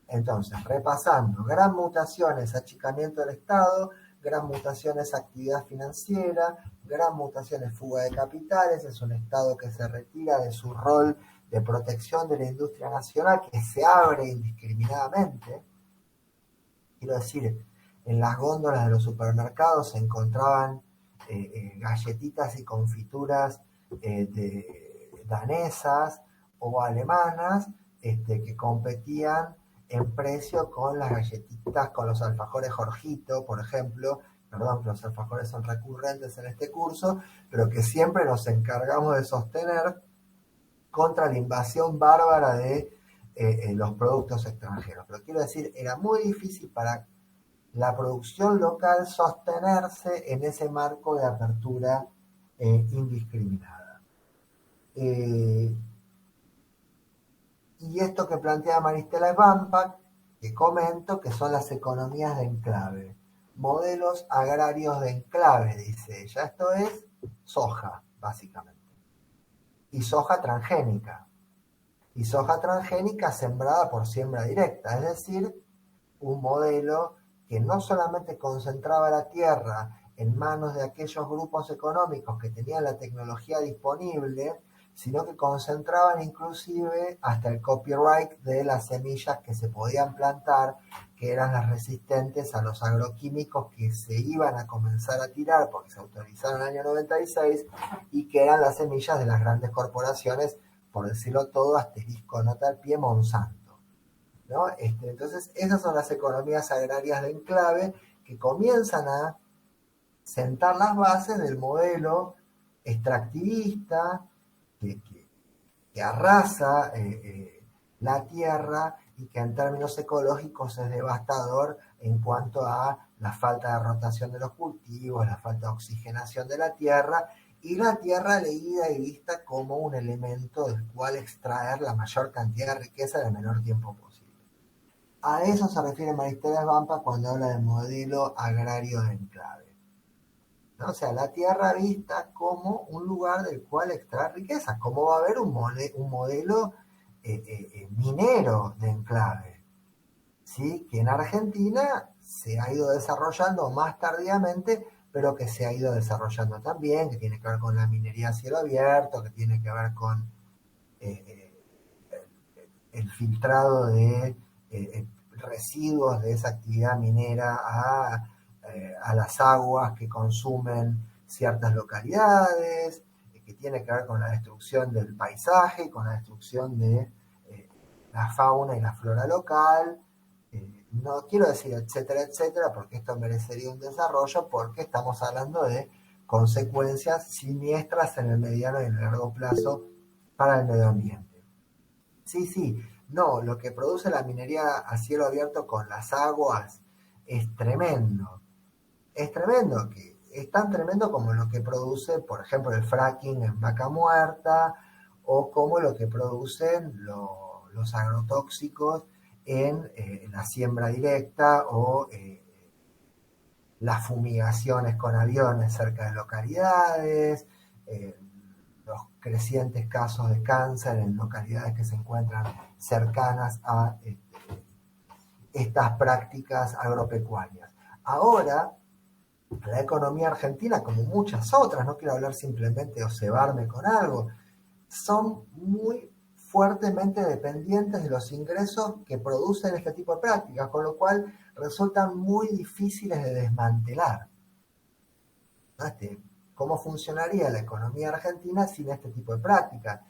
S1: Entonces, repasando, gran mutación es achicamiento del Estado, gran mutación es actividad financiera, gran mutación es fuga de capitales, es un Estado que se retira de su rol de protección de la industria nacional, que se abre indiscriminadamente. Quiero decir, en las góndolas de los supermercados se encontraban galletitas y confituras danesas o alemanas que competían en precio con las galletitas, con los alfajores Jorgito, por ejemplo. Perdón, que los alfajores son recurrentes en este curso, pero que siempre nos encargamos de sostener contra la invasión bárbara de los productos extranjeros. Pero quiero decir, era muy difícil para la producción local sostenerse en ese marco de apertura indiscriminada. Y esto que plantea Maristela Svampak, que comento, que son las economías de enclave, modelos agrarios de enclave, dice ella. Esto es soja, básicamente, y soja transgénica. Y soja transgénica sembrada por siembra directa, es decir, un modelo que no solamente concentraba la tierra en manos de aquellos grupos económicos que tenían la tecnología disponible, sino que concentraban inclusive hasta el copyright de las semillas que se podían plantar, que eran las resistentes a los agroquímicos que se iban a comenzar a tirar porque se autorizaron en el año 96 y que eran las semillas de las grandes corporaciones, por decirlo todo, asterisco nota al pie, Monsanto, ¿no? Entonces, esas son las economías agrarias de enclave que comienzan a sentar las bases del modelo extractivista que arrasa la tierra y que en términos ecológicos es devastador en cuanto a la falta de rotación de los cultivos, la falta de oxigenación de la tierra, y la tierra leída y vista como un elemento del cual extraer la mayor cantidad de riqueza en el menor tiempo posible. A eso se refiere Maristela Svampak cuando habla de modelo agrario de enclave, ¿no? O sea, la tierra vista como un lugar del cual extraer riqueza. ¿Cómo va a haber un modelo minero de enclave? ¿Sí? Que en Argentina se ha ido desarrollando más tardíamente, pero que se ha ido desarrollando también, que tiene que ver con la minería a cielo abierto, que tiene que ver con el filtrado de residuos de esa actividad minera a las aguas que consumen ciertas localidades, que tiene que ver con la destrucción del paisaje, con la destrucción de la fauna y la flora local. No quiero decir etcétera, etcétera, porque esto merecería un desarrollo, porque estamos hablando de consecuencias siniestras en el mediano y en el largo plazo para el medio ambiente. Sí, no, lo que produce la minería a cielo abierto con las aguas es tremendo. Es tremendo, que es tan tremendo como lo que produce, por ejemplo, el fracking en Vaca Muerta, o como lo que producen los agrotóxicos en la siembra directa o las fumigaciones con aviones cerca de localidades, los crecientes casos de cáncer en localidades que se encuentran cercanas a estas prácticas agropecuarias. Ahora, la economía argentina, como muchas otras, no quiero hablar simplemente o cebarme con algo, son muy fuertemente dependientes de los ingresos que producen este tipo de prácticas, con lo cual resultan muy difíciles de desmantelar. ¿Cómo funcionaría la economía argentina sin este tipo de prácticas?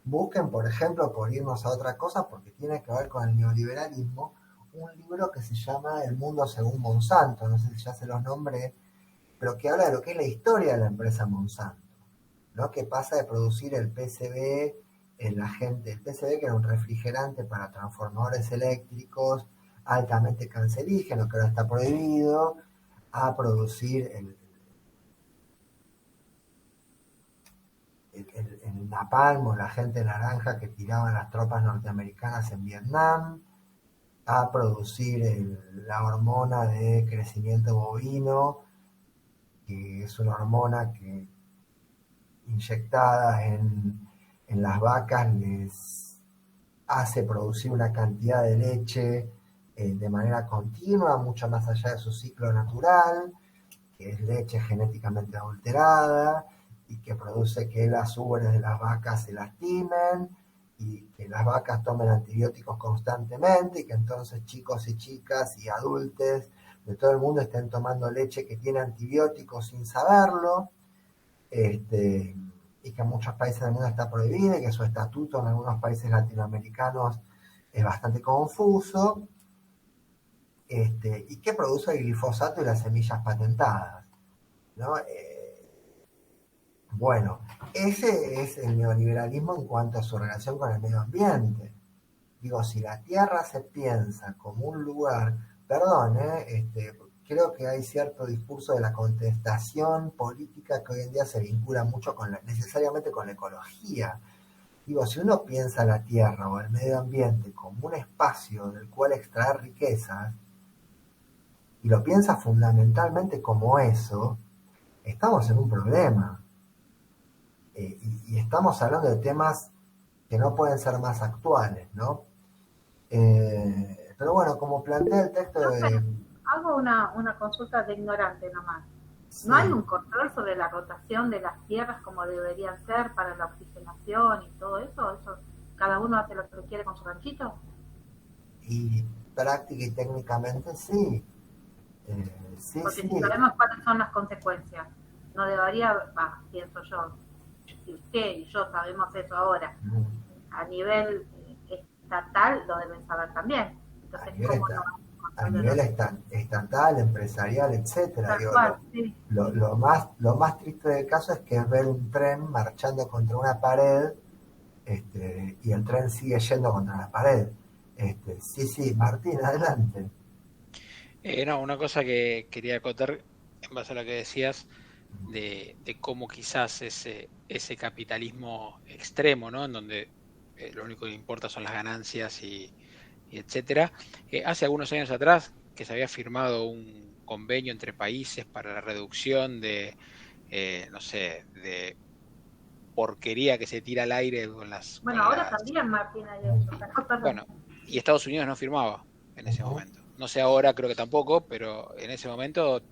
S1: Busquen, por ejemplo, por irnos a otra cosa, porque tiene que ver con el neoliberalismo, un libro que se llama El mundo según Monsanto, no sé si ya se los nombré, pero que habla de lo que es la historia de la empresa Monsanto, ¿no? Que pasa de producir el PCB, el PCB que era un refrigerante para transformadores eléctricos altamente cancerígeno, que ahora está prohibido, a producir el napalm o la gente naranja que tiraban las tropas norteamericanas en Vietnam, a producir la hormona de crecimiento bovino, que es una hormona que inyectada en las vacas les hace producir una cantidad de leche de manera continua, mucho más allá de su ciclo natural, que es leche genéticamente adulterada y que produce que las ubres de las vacas se lastimen y que las vacas tomen antibióticos constantemente y que entonces chicos y chicas y adultos de todo el mundo estén tomando leche que tiene antibióticos sin saberlo, y que en muchos países del mundo está prohibida y que su estatuto en algunos países latinoamericanos es bastante confuso, y que produce el glifosato y las semillas patentadas, ¿no? Bueno, ese es el neoliberalismo en cuanto a su relación con el medio ambiente. Digo, si la Tierra se piensa como un lugar, perdón, creo que hay cierto discurso de la contestación política que hoy en día se vincula mucho necesariamente con la ecología. Digo, si uno piensa la Tierra o el medio ambiente como un espacio del cual extraer riquezas, y lo piensa fundamentalmente como eso, estamos en un problema. Y estamos hablando de temas que no pueden ser más actuales, ¿no? Pero bueno, como plantea el texto
S3: No sé,
S1: de...
S3: hago una consulta de ignorante nomás.
S1: Sí,
S3: ¿No hay un control sobre la rotación de las tierras como deberían ser para la oxigenación y todo eso? ¿Eso cada uno hace lo que quiere con su ranchito?
S1: y práctica y técnicamente sí. Sí,
S3: Porque
S1: sí.
S3: si sabemos cuáles son las consecuencias, no debería, pienso yo, si usted y yo sabemos eso ahora, a nivel estatal lo deben saber también.
S1: A
S3: Entonces,
S1: nivel,
S3: ¿cómo no
S1: esta-
S3: hay un
S1: a
S3: control de
S1: nivel
S3: los...
S1: estatal, empresarial, etcétera.
S3: Tal
S1: Digo,
S3: cual, sí.
S1: lo más triste del caso es que es ver un tren marchando contra una pared, y el tren sigue yendo contra la pared. Sí, sí, Martín, adelante.
S2: No, una cosa que quería acotar en base a lo que decías de cómo quizás ese capitalismo extremo, ¿no? En donde lo único que importa son las ganancias y etcétera. Hace algunos años atrás que se había firmado un convenio entre países para la reducción no sé, de porquería que se tira al aire
S3: Bueno, ahora también, Martín, hay eso. Perdón.
S2: bueno, y Estados Unidos no firmaba en ese
S1: Ujú.
S2: momento. No sé ahora, creo que tampoco, pero en ese momento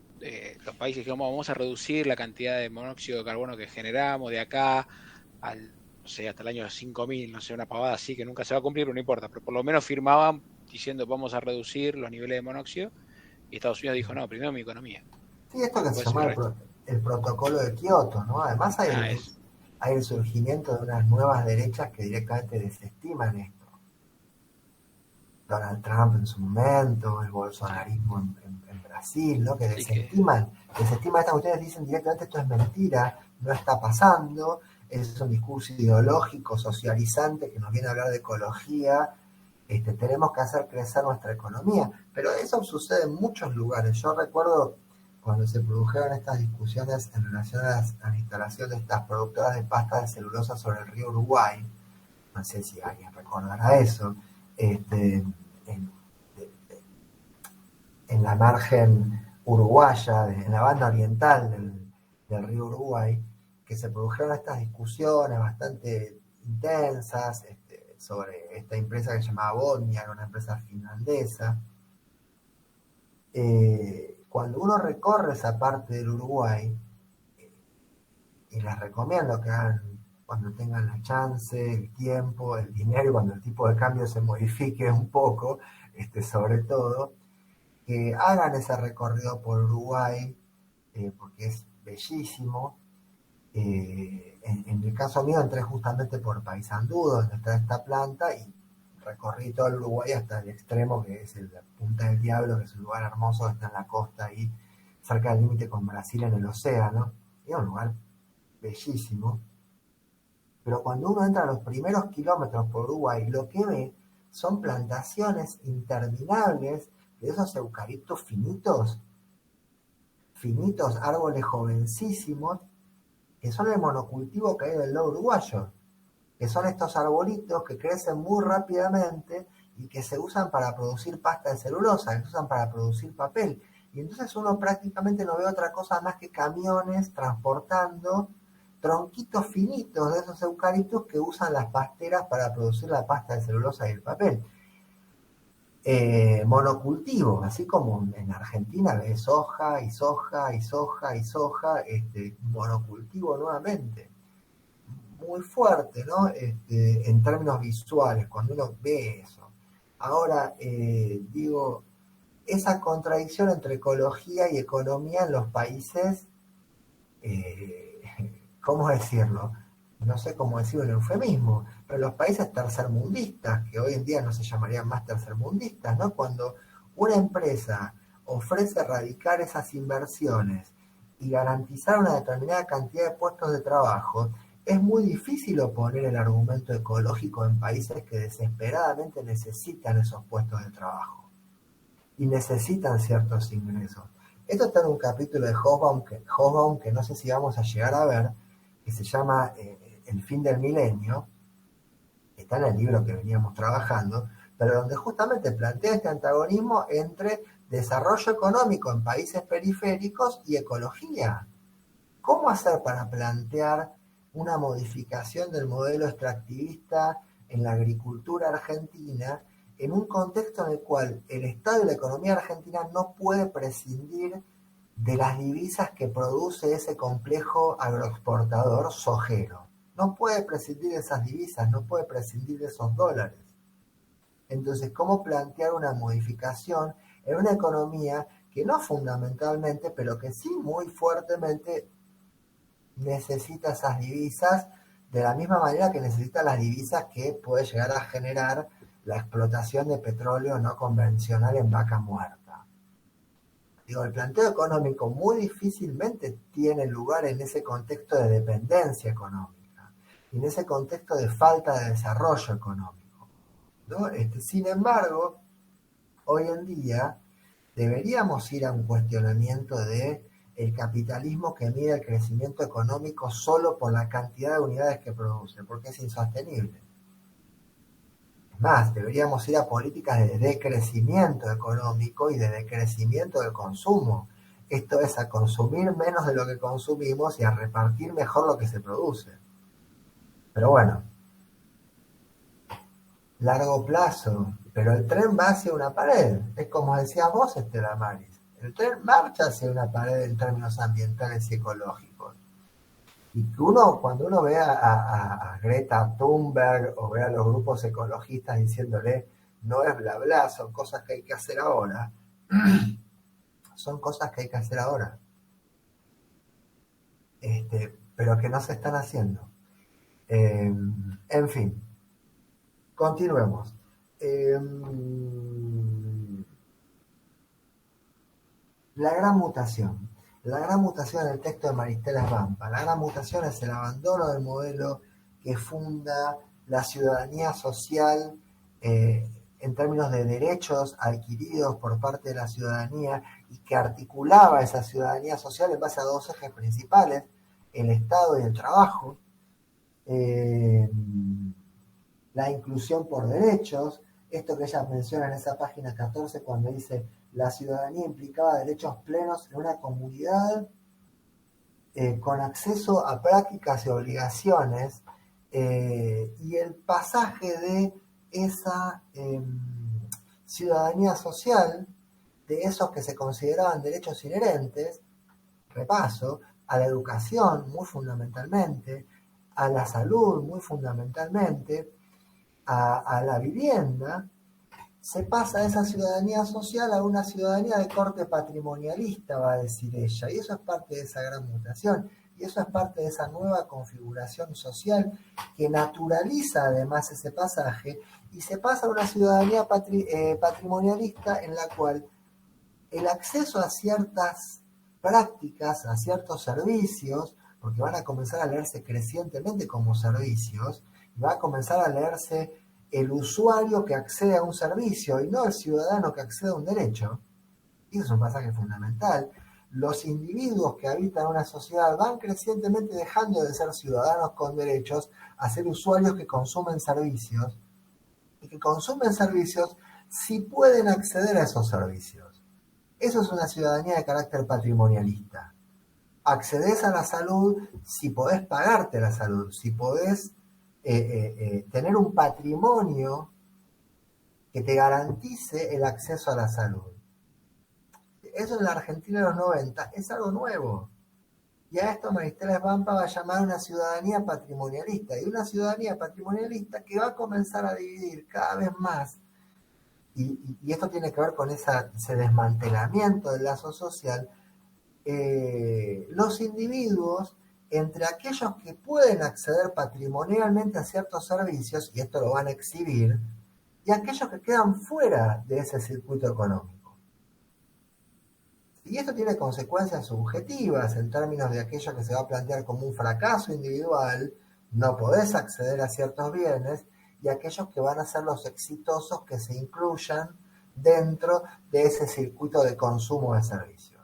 S2: los países dijeron, vamos a reducir la cantidad de monóxido de carbono que generamos de acá no sé, hasta el año 5000, no sé, una pavada así que nunca se va a cumplir, pero no importa, pero por lo menos firmaban diciendo vamos a reducir los niveles de monóxido, y Estados Unidos dijo, no, primero mi economía,
S1: Sí, esto que se
S2: después
S1: llama
S2: el resto.
S1: el protocolo de Kioto, ¿no? Además
S2: Eso.
S1: hay el surgimiento de unas nuevas derechas que directamente desestiman esto. Donald Trump en su momento, el
S2: Sí,
S1: bolsonarismo en Brasil, ¿no? Que
S2: sí que,
S1: desestiman estas cuestiones, dicen directamente esto es mentira, no está pasando, es un discurso ideológico, socializante que nos viene a hablar de ecología, tenemos que hacer crecer nuestra economía, pero eso sucede en muchos lugares. Yo recuerdo cuando se produjeron estas discusiones en relación a la instalación de estas productoras de pasta de celulosa sobre el río Uruguay, no sé si alguien recordará eso, en, en la margen uruguaya, en la banda oriental del río Uruguay, que se produjeron estas discusiones bastante intensas, sobre esta empresa que se llamaba Bodnia, era una empresa finlandesa, Cuando uno recorre esa parte del Uruguay, y les recomiendo que hagan cuando tengan la chance, el tiempo, el dinero, y cuando el tipo de cambio se modifique un poco, sobre todo, que hagan ese recorrido por Uruguay, porque es bellísimo. En el caso mío entré justamente por Paysandú, donde está esta planta, y recorrí todo el Uruguay hasta el extremo, que es la Punta del Diablo, que es un lugar hermoso, que está en la costa, ahí cerca del límite con Brasil en el océano, y es un lugar bellísimo. Pero cuando uno entra a los primeros kilómetros por Uruguay, lo que ve son plantaciones interminables de esos eucaliptos finitos, árboles jovencísimos, que son el monocultivo que hay del lado uruguayo, que son estos arbolitos que crecen muy rápidamente y que se usan para producir pasta de celulosa, que se usan para producir papel. Y entonces uno prácticamente no ve otra cosa más que camiones transportando tronquitos finitos de esos eucaliptos que usan las pasteras para producir la pasta de celulosa y el papel. Monocultivo, así como en Argentina ves soja y soja y soja y soja, monocultivo nuevamente. Muy fuerte, ¿no? En términos visuales, cuando uno ve eso. Ahora, digo, esa contradicción entre ecología y economía en los países, ¿cómo decirlo? No sé cómo decir un eufemismo, pero los países tercermundistas, que hoy en día no se llamarían más tercermundistas, ¿no? Cuando una empresa ofrece erradicar esas inversiones y garantizar una determinada cantidad de puestos de trabajo, es muy difícil oponer el argumento ecológico en países que desesperadamente necesitan esos puestos de trabajo y necesitan ciertos ingresos. Esto está en un capítulo de Hobsbawm que no sé si vamos a llegar a ver, que se llama El fin del milenio, está en el libro que veníamos trabajando, pero donde justamente plantea este antagonismo entre desarrollo económico en países periféricos y ecología. ¿Cómo hacer para plantear una modificación del modelo extractivista en la agricultura argentina en un contexto en el cual el Estado y la economía argentina no puede prescindir de las divisas que produce ese complejo agroexportador sojero? No puede prescindir de esas divisas, no puede prescindir de esos dólares. Entonces, ¿cómo plantear una modificación en una economía que no fundamentalmente, pero que sí muy fuertemente necesita esas divisas de la misma manera que necesita las divisas que puede llegar a generar la explotación de petróleo no convencional en Vaca Muerta? Digo, el planteo económico muy difícilmente tiene lugar en ese contexto de dependencia económica y en ese contexto de falta de desarrollo económico, ¿no? Sin embargo, hoy en día deberíamos ir a un cuestionamiento de el capitalismo que mide el crecimiento económico solo por la cantidad de unidades que produce, porque es insostenible. Es más, deberíamos ir a políticas de decrecimiento económico y de decrecimiento del consumo. Esto es, a consumir menos de lo que consumimos y a repartir mejor lo que se produce. Pero bueno, largo plazo, pero el tren va hacia una pared. Es como decías vos, Estela Maris. El tren marcha hacia una pared en términos ambientales y ecológicos. Y que cuando uno ve a Greta Thunberg o ve a los grupos ecologistas diciéndole no es bla bla, son cosas que hay que hacer ahora, son cosas que hay que hacer ahora. Pero que no se están haciendo. En fin, continuemos. La gran mutación. La gran mutación en el texto de Maristela Svampa. La gran mutación es el abandono del modelo que funda la ciudadanía social en términos de derechos adquiridos por parte de la ciudadanía y que articulaba esa ciudadanía social en base a dos ejes principales, el Estado y el trabajo, la inclusión por derechos, esto que ella menciona en esa página 14 cuando dice la ciudadanía implicaba derechos plenos en una comunidad con acceso a prácticas y obligaciones, y el pasaje de esa ciudadanía social de esos que se consideraban derechos inherentes, repaso, a la educación muy fundamentalmente, a la salud muy fundamentalmente, a la vivienda, se pasa de esa ciudadanía social a una ciudadanía de corte patrimonialista, va a decir ella, y eso es parte de esa gran mutación, y eso es parte de esa nueva configuración social que naturaliza además ese pasaje, y se pasa a una ciudadanía patrimonialista en la cual el acceso a ciertas prácticas, a ciertos servicios, porque van a comenzar a leerse crecientemente como servicios, y va a comenzar a leerse el usuario que accede a un servicio y no el ciudadano que accede a un derecho. Y eso es un pasaje fundamental. Los individuos que habitan una sociedad van crecientemente dejando de ser ciudadanos con derechos a ser usuarios que consumen servicios, y que consumen servicios si pueden acceder a esos servicios. Eso es una ciudadanía de carácter patrimonialista. Accedes a la salud si podés pagarte la salud, si podés tener un patrimonio que te garantice el acceso a la salud. Eso en la Argentina de los 90 es algo nuevo. Y a esto Maristeles Vampa va a llamar una ciudadanía patrimonialista. Y una ciudadanía patrimonialista que va a comenzar a dividir cada vez más. Y esto tiene que ver con ese desmantelamiento del lazo social. Los individuos entre aquellos que pueden acceder patrimonialmente a ciertos servicios, y esto lo van a exhibir, y aquellos que quedan fuera de ese circuito económico. Y esto tiene consecuencias subjetivas en términos de aquello que se va a plantear como un fracaso individual, no podés acceder a ciertos bienes, y aquellos que van a ser los exitosos que se incluyan dentro de ese circuito de consumo de servicios.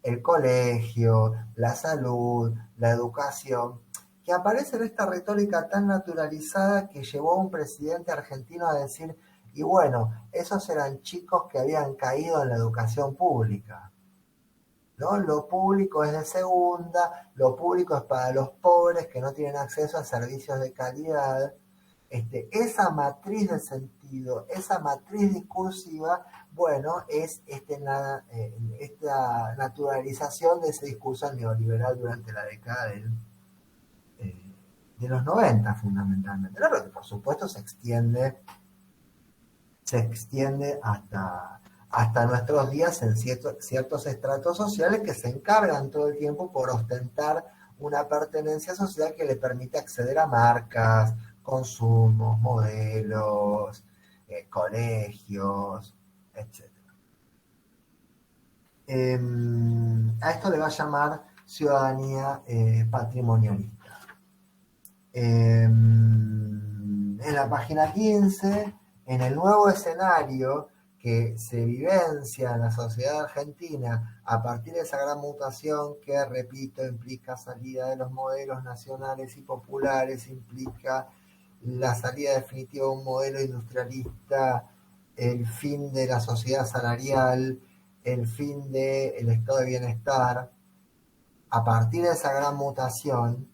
S1: El colegio, la salud, la educación, que aparece en esta retórica tan naturalizada que llevó a un presidente argentino a decir, y bueno, esos eran chicos que habían caído en la educación pública, ¿no? Lo público es de segunda, lo público es para los pobres que no tienen acceso a servicios de calidad. Esa matriz de sentido, esa matriz discursiva, bueno, es esta naturalización de ese discurso neoliberal durante la década de los 90 fundamentalmente, ¿no? Pero que por supuesto se extiende hasta nuestros días en ciertos estratos sociales que se encargan todo el tiempo por ostentar una pertenencia social que le permite acceder a marcas, consumos, modelos, colegios, etc. A esto le va a llamar ciudadanía patrimonialista. En la página 15, en el nuevo escenario que se vivencia en la sociedad argentina a partir de esa gran mutación que, repito, implica salida de los modelos nacionales y populares, implica la salida definitiva de un modelo industrialista, el fin de la sociedad salarial, el fin del estado de bienestar. A partir de esa gran mutación,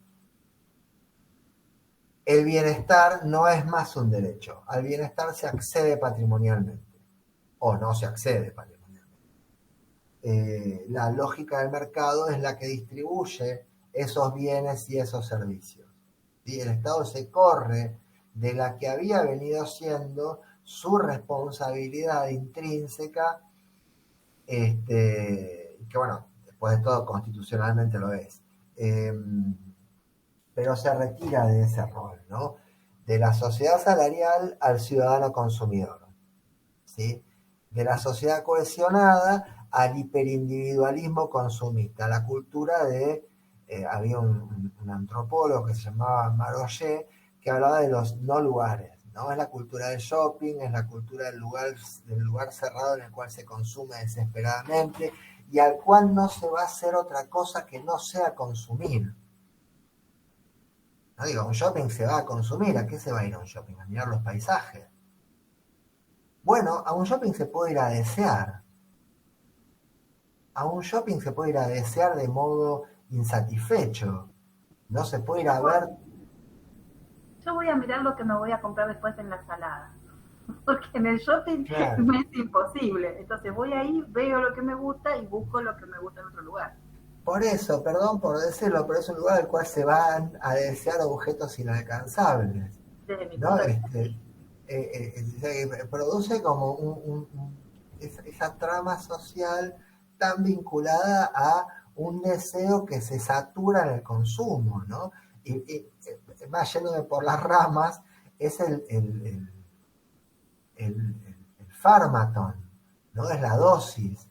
S1: el bienestar no es más un derecho. Al bienestar se accede patrimonialmente, o no se accede patrimonialmente. La lógica del mercado es la que distribuye esos bienes y esos servicios. ¿Sí? El Estado se corre de la que había venido siendo su responsabilidad intrínseca, que bueno, después de todo constitucionalmente lo es, pero se retira de ese rol, ¿no? De la sociedad salarial al ciudadano consumidor, ¿sí? De la sociedad cohesionada al hiperindividualismo consumista, la cultura de, había un antropólogo que se llamaba Maroyer, que hablaba de los no lugares, ¿no? Es la cultura del shopping, es la cultura del lugar cerrado en el cual se consume desesperadamente y al cual no se va a hacer otra cosa que no sea consumir. No digo, un shopping se va a consumir, ¿a qué se va a ir a un shopping? A mirar los paisajes. Bueno, a un shopping se puede ir a desear. A un shopping se puede ir a desear de modo insatisfecho. No se puede ir a ver.
S3: Yo voy a mirar lo que me voy a comprar después en la ensalada. porque en el shopping
S1: claro.
S3: me es imposible. Entonces voy ahí, veo lo que me gusta y busco lo que me gusta en otro lugar.
S1: Por eso, perdón por decirlo, pero es un lugar al cual se van a desear objetos inalcanzables,
S3: Desde mi
S1: ¿no?
S3: punto de vista, sí.
S1: Produce como esa trama social tan vinculada a un deseo que se satura en el consumo, ¿no? Más yéndome por las ramas, es el fármaco, ¿no? Es la dosis,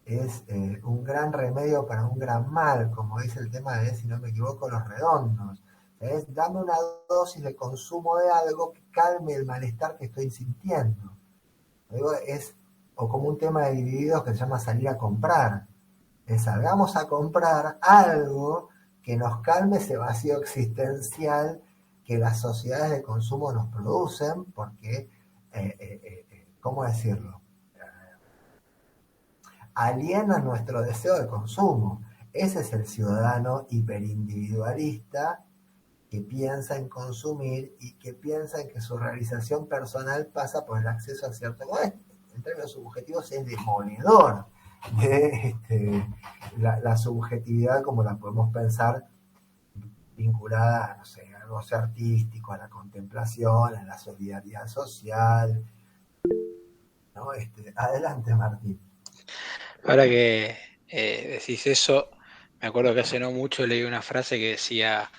S1: es un gran remedio para un gran mal, como dice el tema de, si no me equivoco, los redondos. Es dame una dosis de consumo de algo que calme el malestar que estoy sintiendo. Digo, o como un tema de divididos que se llama salir a comprar. Salgamos a comprar algo que nos calme ese vacío existencial que las sociedades de consumo nos producen, porque, ¿cómo decirlo? Alienan nuestro deseo de consumo. Ese es el ciudadano hiperindividualista que piensa en consumir y que piensa en que su realización personal pasa por el acceso a cierto... En términos subjetivos es demoledor de la subjetividad como la podemos pensar vinculada a, no sé, al goce artístico, a la contemplación, a la solidaridad social, ¿no? Adelante, Martín.
S2: Ahora que decís eso, me acuerdo que hace no mucho leí una frase que decía,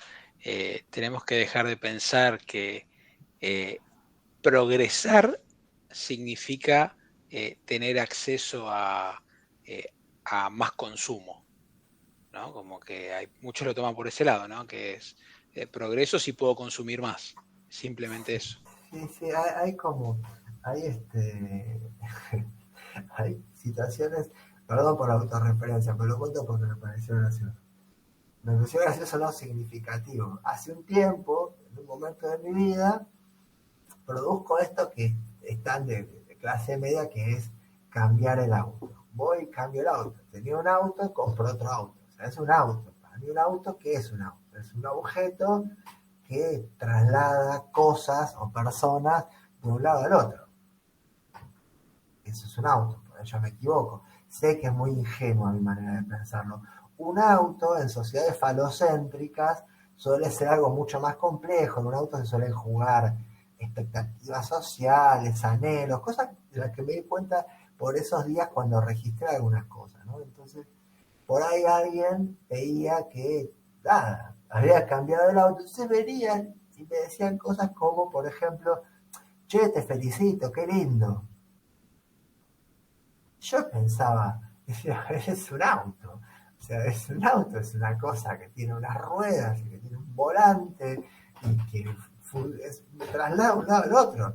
S2: tenemos que dejar de pensar que progresar significa tener acceso a más consumo, ¿no? Como que muchos lo toman por ese lado, ¿no? Que es progreso si puedo consumir más, simplemente eso.
S1: Sí, hay como, hay hay situaciones, perdón por la autorreferencia, pero lo cuento porque me pareció gracioso. Me pareció gracioso, no significativo. Hace un tiempo, en un momento de mi vida, produzco esto que están de clase media, que es cambiar el auto. Voy y cambio el auto. Tenía un auto, compro otro auto. O sea, es un auto. Para mí un auto, ¿qué es un auto? Es un objeto que traslada cosas o personas de un lado al otro. Eso es un auto, por ello me equivoco. Sé que es muy ingenua mi manera de pensarlo. Un auto en sociedades falocéntricas suele ser algo mucho más complejo. En un auto se suelen jugar expectativas sociales, anhelos, cosas de las que me di cuenta por esos días cuando registré algunas cosas, ¿no? Entonces, por ahí alguien veía que, nada, había cambiado el auto. Entonces venían y me decían cosas como, por ejemplo, che, te felicito, qué lindo. Yo pensaba, es un auto. O sea, es un auto, es una cosa que tiene unas ruedas y que tiene un volante y que me traslada de un lado al otro.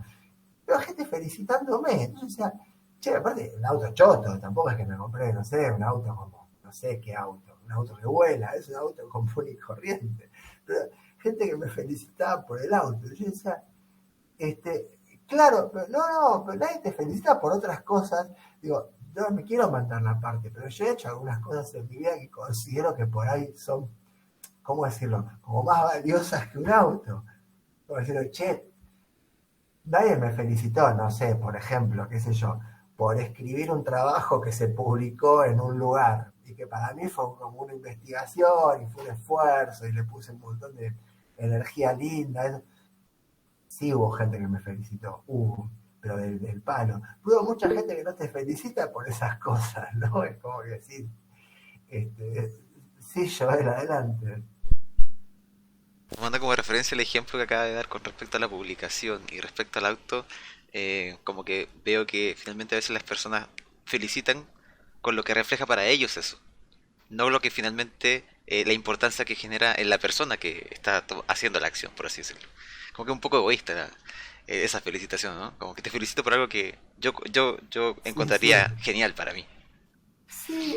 S1: Pero gente felicitándome. Entonces decía, che, aparte, un auto choto, tampoco es que me compré, no sé, un auto como, no sé qué auto, un auto que vuela, es un auto común y corriente. Pero gente que me felicitaba por el auto. Yo decía, claro, pero no, pero nadie te felicita por otras cosas. Digo, yo me quiero mandar la parte, pero yo he hecho algunas cosas en mi vida que considero que por ahí son, ¿cómo decirlo?, como más valiosas que un auto. Como decirlo, che, nadie me felicitó, no sé, por ejemplo, qué sé yo, por escribir un trabajo que se publicó en un lugar y que para mí fue como una investigación y fue un esfuerzo y le puse un montón de energía linda. Sí hubo gente que me felicitó, pero del palo. Hubo mucha gente que no te felicita por esas cosas, ¿no? Es como que sí, sí, Joel, adelante.
S4: Tomando como referencia el ejemplo que acaba de dar con respecto a la publicación y respecto al auto, como que veo que finalmente a veces las personas felicitan con lo que refleja para ellos eso, no lo que finalmente la importancia que genera en la persona que está haciendo la acción, por así decirlo. Como que un poco egoísta esa felicitación, ¿no? Como que te felicito por algo que yo
S1: Sí, sí.
S4: encontraría genial para mí.
S1: Sí,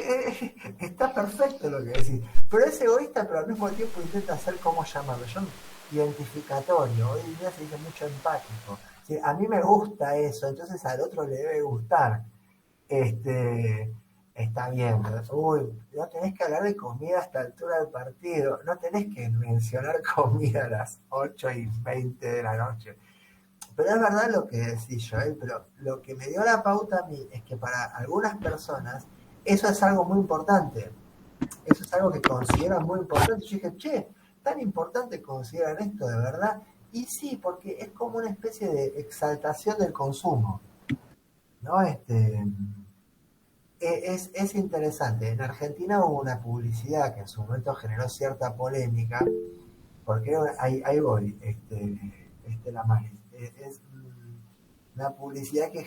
S1: está perfecto lo que decís. Pero es egoísta, pero al mismo tiempo intenta ser, ¿cómo llamarlo? Yo, identificatorio. Hoy en día se dice mucho empático. Sí, a mí me gusta eso, entonces al otro le debe gustar. Este, Está bien. Uy, no tenés que hablar de comida a esta altura del partido. No tenés que mencionar comida a las 8:20 de la noche. Pero es verdad lo que decís, Joel, pero lo que me dio la pauta a mí es que para algunas personas eso es algo muy importante. Eso es algo que consideran muy importante. Yo dije, che, tan importante consideran esto de verdad. Y sí, porque es como una especie de exaltación del consumo, ¿no? Es interesante. En Argentina hubo una publicidad que en su momento generó cierta polémica, porque ahí voy, la Maris. Es una publicidad que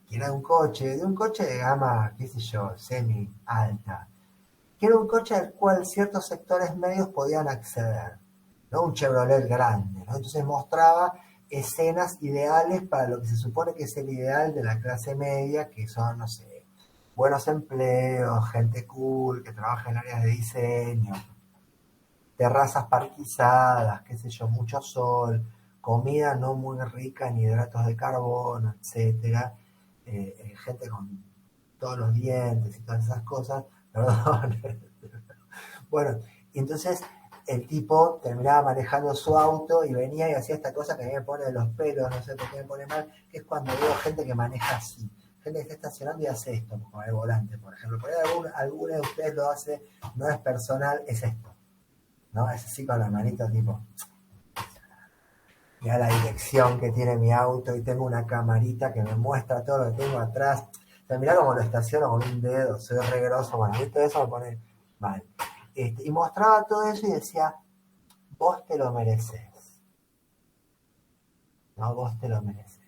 S1: era de un coche de gama, qué sé yo, semi alta, que era un coche al cual ciertos sectores medios podían acceder, ¿no? Un Chevrolet grande, ¿no? Entonces mostraba escenas ideales para lo que se supone que es el ideal de la clase media, que son, no sé, buenos empleos, gente cool, que trabaja en áreas de diseño, terrazas parquizadas, qué sé yo, mucho sol, comida no muy rica en hidratos de carbono, etcétera, gente con todos los dientes y todas esas cosas, perdón. Bueno, y entonces el tipo terminaba manejando su auto y venía y hacía esta cosa que a mí me pone de los pelos, no sé por qué me pone mal, que es cuando veo gente que maneja así, gente que está estacionando y hace esto, como el volante, por ejemplo. Por ahí alguno de ustedes lo hace, no es personal, es esto, ¿no? Es así con la manita, tipo, mira la dirección que tiene mi auto y tengo una camarita que me muestra todo lo que tengo atrás. O sea, mirá cómo lo estaciono con un dedo, soy re grosso, bueno, ¿viste? Eso me pone mal. Y mostraba todo eso y decía, vos te lo mereces. No, vos te lo mereces.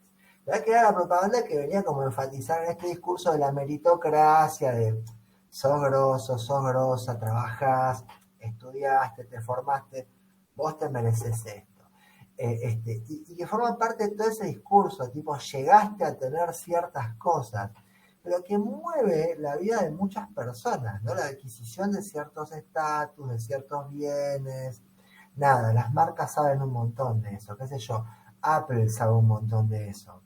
S1: La verdad que era la propaganda que venía como a enfatizar en este discurso de la meritocracia, de sos grosso, sos grosa, trabajás, estudiaste, te formaste, vos te mereces esto. Y que forma parte de todo ese discurso, tipo, llegaste a tener ciertas cosas, pero que mueve la vida de muchas personas, ¿no? La adquisición de ciertos estatus, de ciertos bienes, nada, las marcas saben un montón de eso, qué sé yo, Apple sabe un montón de eso,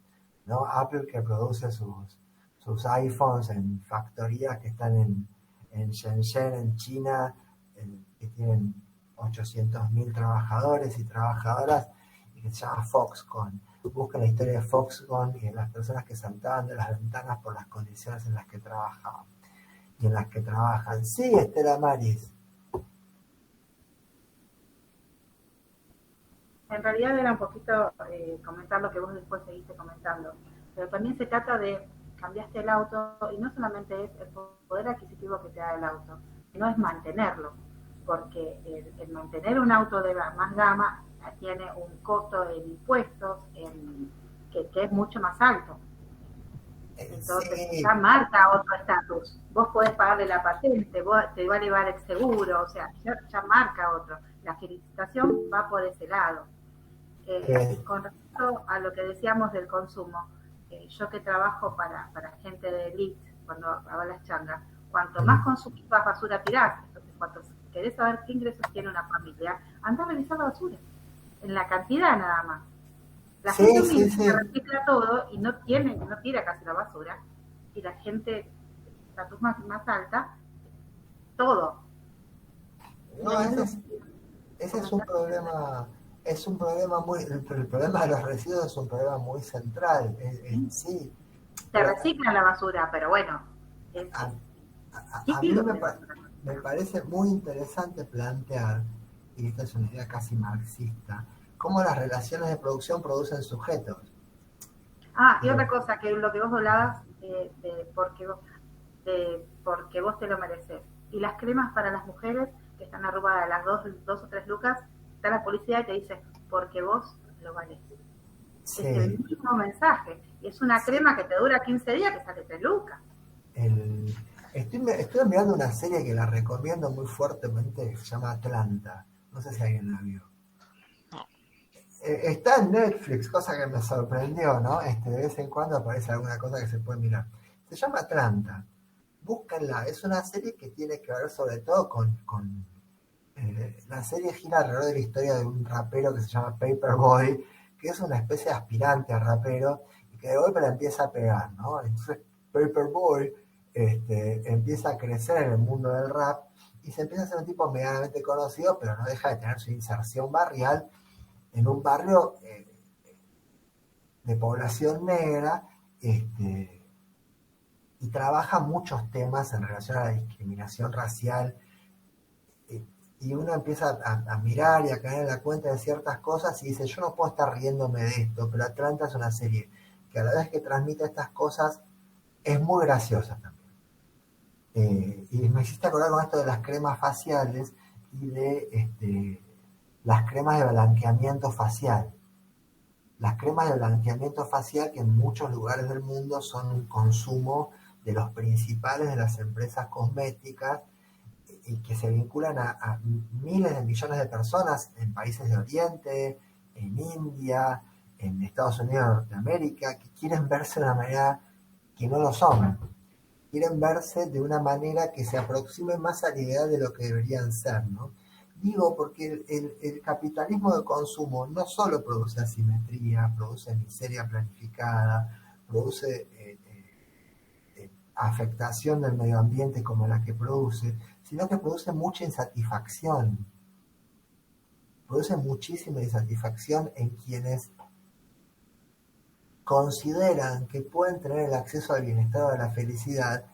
S1: ¿no? Apple que produce sus iPhones en factorías que están en Shenzhen, en China, que tienen 800.000 trabajadores y trabajadoras, y que se llama Foxconn. Busca la historia de Foxconn y de las personas que saltaban de las ventanas por las condiciones en las que trabajaban y en las que trabajan. Sí, Estela Maris.
S3: En realidad era un poquito comentar lo que vos después seguiste comentando, pero también se trata de cambiaste el auto y no solamente es el poder adquisitivo que te da el auto, sino es mantenerlo, porque el mantener un auto de más gama tiene un costo en impuestos que es mucho más alto. Entonces
S1: Sí.
S3: ya marca otro estatus. Vos podés pagarle la patente, vos te va a llevar el seguro, o sea, ya marca otro. La felicitación va por ese lado. Con respecto a lo que decíamos del consumo, yo que trabajo para gente de elite, cuando hago las changas, cuanto más consumís más basura tirás. Entonces, cuando querés saber qué ingresos tiene una familia, anda a revisar la basura, en la cantidad nada más. La gente humilde recicla todo y no tira casi la basura, y la gente de estatus más alta, todo.
S1: No, ese es un problema. Es un problema el problema de los residuos es un problema muy central, sí.
S3: Te reciclan la basura, pero bueno.
S1: A mí me parece muy interesante plantear, y esta es una idea casi marxista, cómo las relaciones de producción producen sujetos.
S3: Y otra cosa, que lo que vos hablabas porque vos te lo mereces. Y las cremas para las mujeres que están arrugadas las dos o tres lucas, está la publicidad y te dice, porque vos lo valés. Sí. Es el mismo mensaje. Y es una crema que te dura 15 días que sale 3 lucas.
S1: Estoy mirando una serie que la recomiendo muy fuertemente, que se llama Atlanta. No sé si alguien la vio.
S2: No.
S1: Está en Netflix, cosa que me sorprendió, ¿no? De vez en cuando aparece alguna cosa que se puede mirar. Se llama Atlanta. Búsquenla. Es una serie que tiene que ver sobre todo con la serie gira alrededor de la historia de un rapero que se llama Paperboy, que es una especie de aspirante a rapero y que de golpe la empieza a pegar, ¿no? Entonces Paperboy empieza a crecer en el mundo del rap y se empieza a ser un tipo medianamente conocido, pero no deja de tener su inserción barrial en un barrio de población negra, y trabaja muchos temas en relación a la discriminación racial, y uno empieza a mirar y a caer en la cuenta de ciertas cosas y dice, yo no puedo estar riéndome de esto, pero Atlanta es una serie que a la vez que transmite estas cosas es muy graciosa también. Y me hiciste acordar con esto de las cremas faciales y de las cremas de blanqueamiento facial. Las cremas de blanqueamiento facial que en muchos lugares del mundo son un consumo de los principales de las empresas cosméticas y que se vinculan a miles de millones de personas en países de Oriente, en India, en Estados Unidos de Norteamérica, que quieren verse de una manera que no lo son. Quieren verse de una manera que se aproxime más a la idea de lo que deberían ser, ¿no? Digo porque el capitalismo de consumo no solo produce asimetría, produce miseria planificada, produce afectación del medio ambiente como la que produce, sino que produce mucha insatisfacción. Produce muchísima insatisfacción en quienes consideran que pueden tener el acceso al bienestar o a la felicidad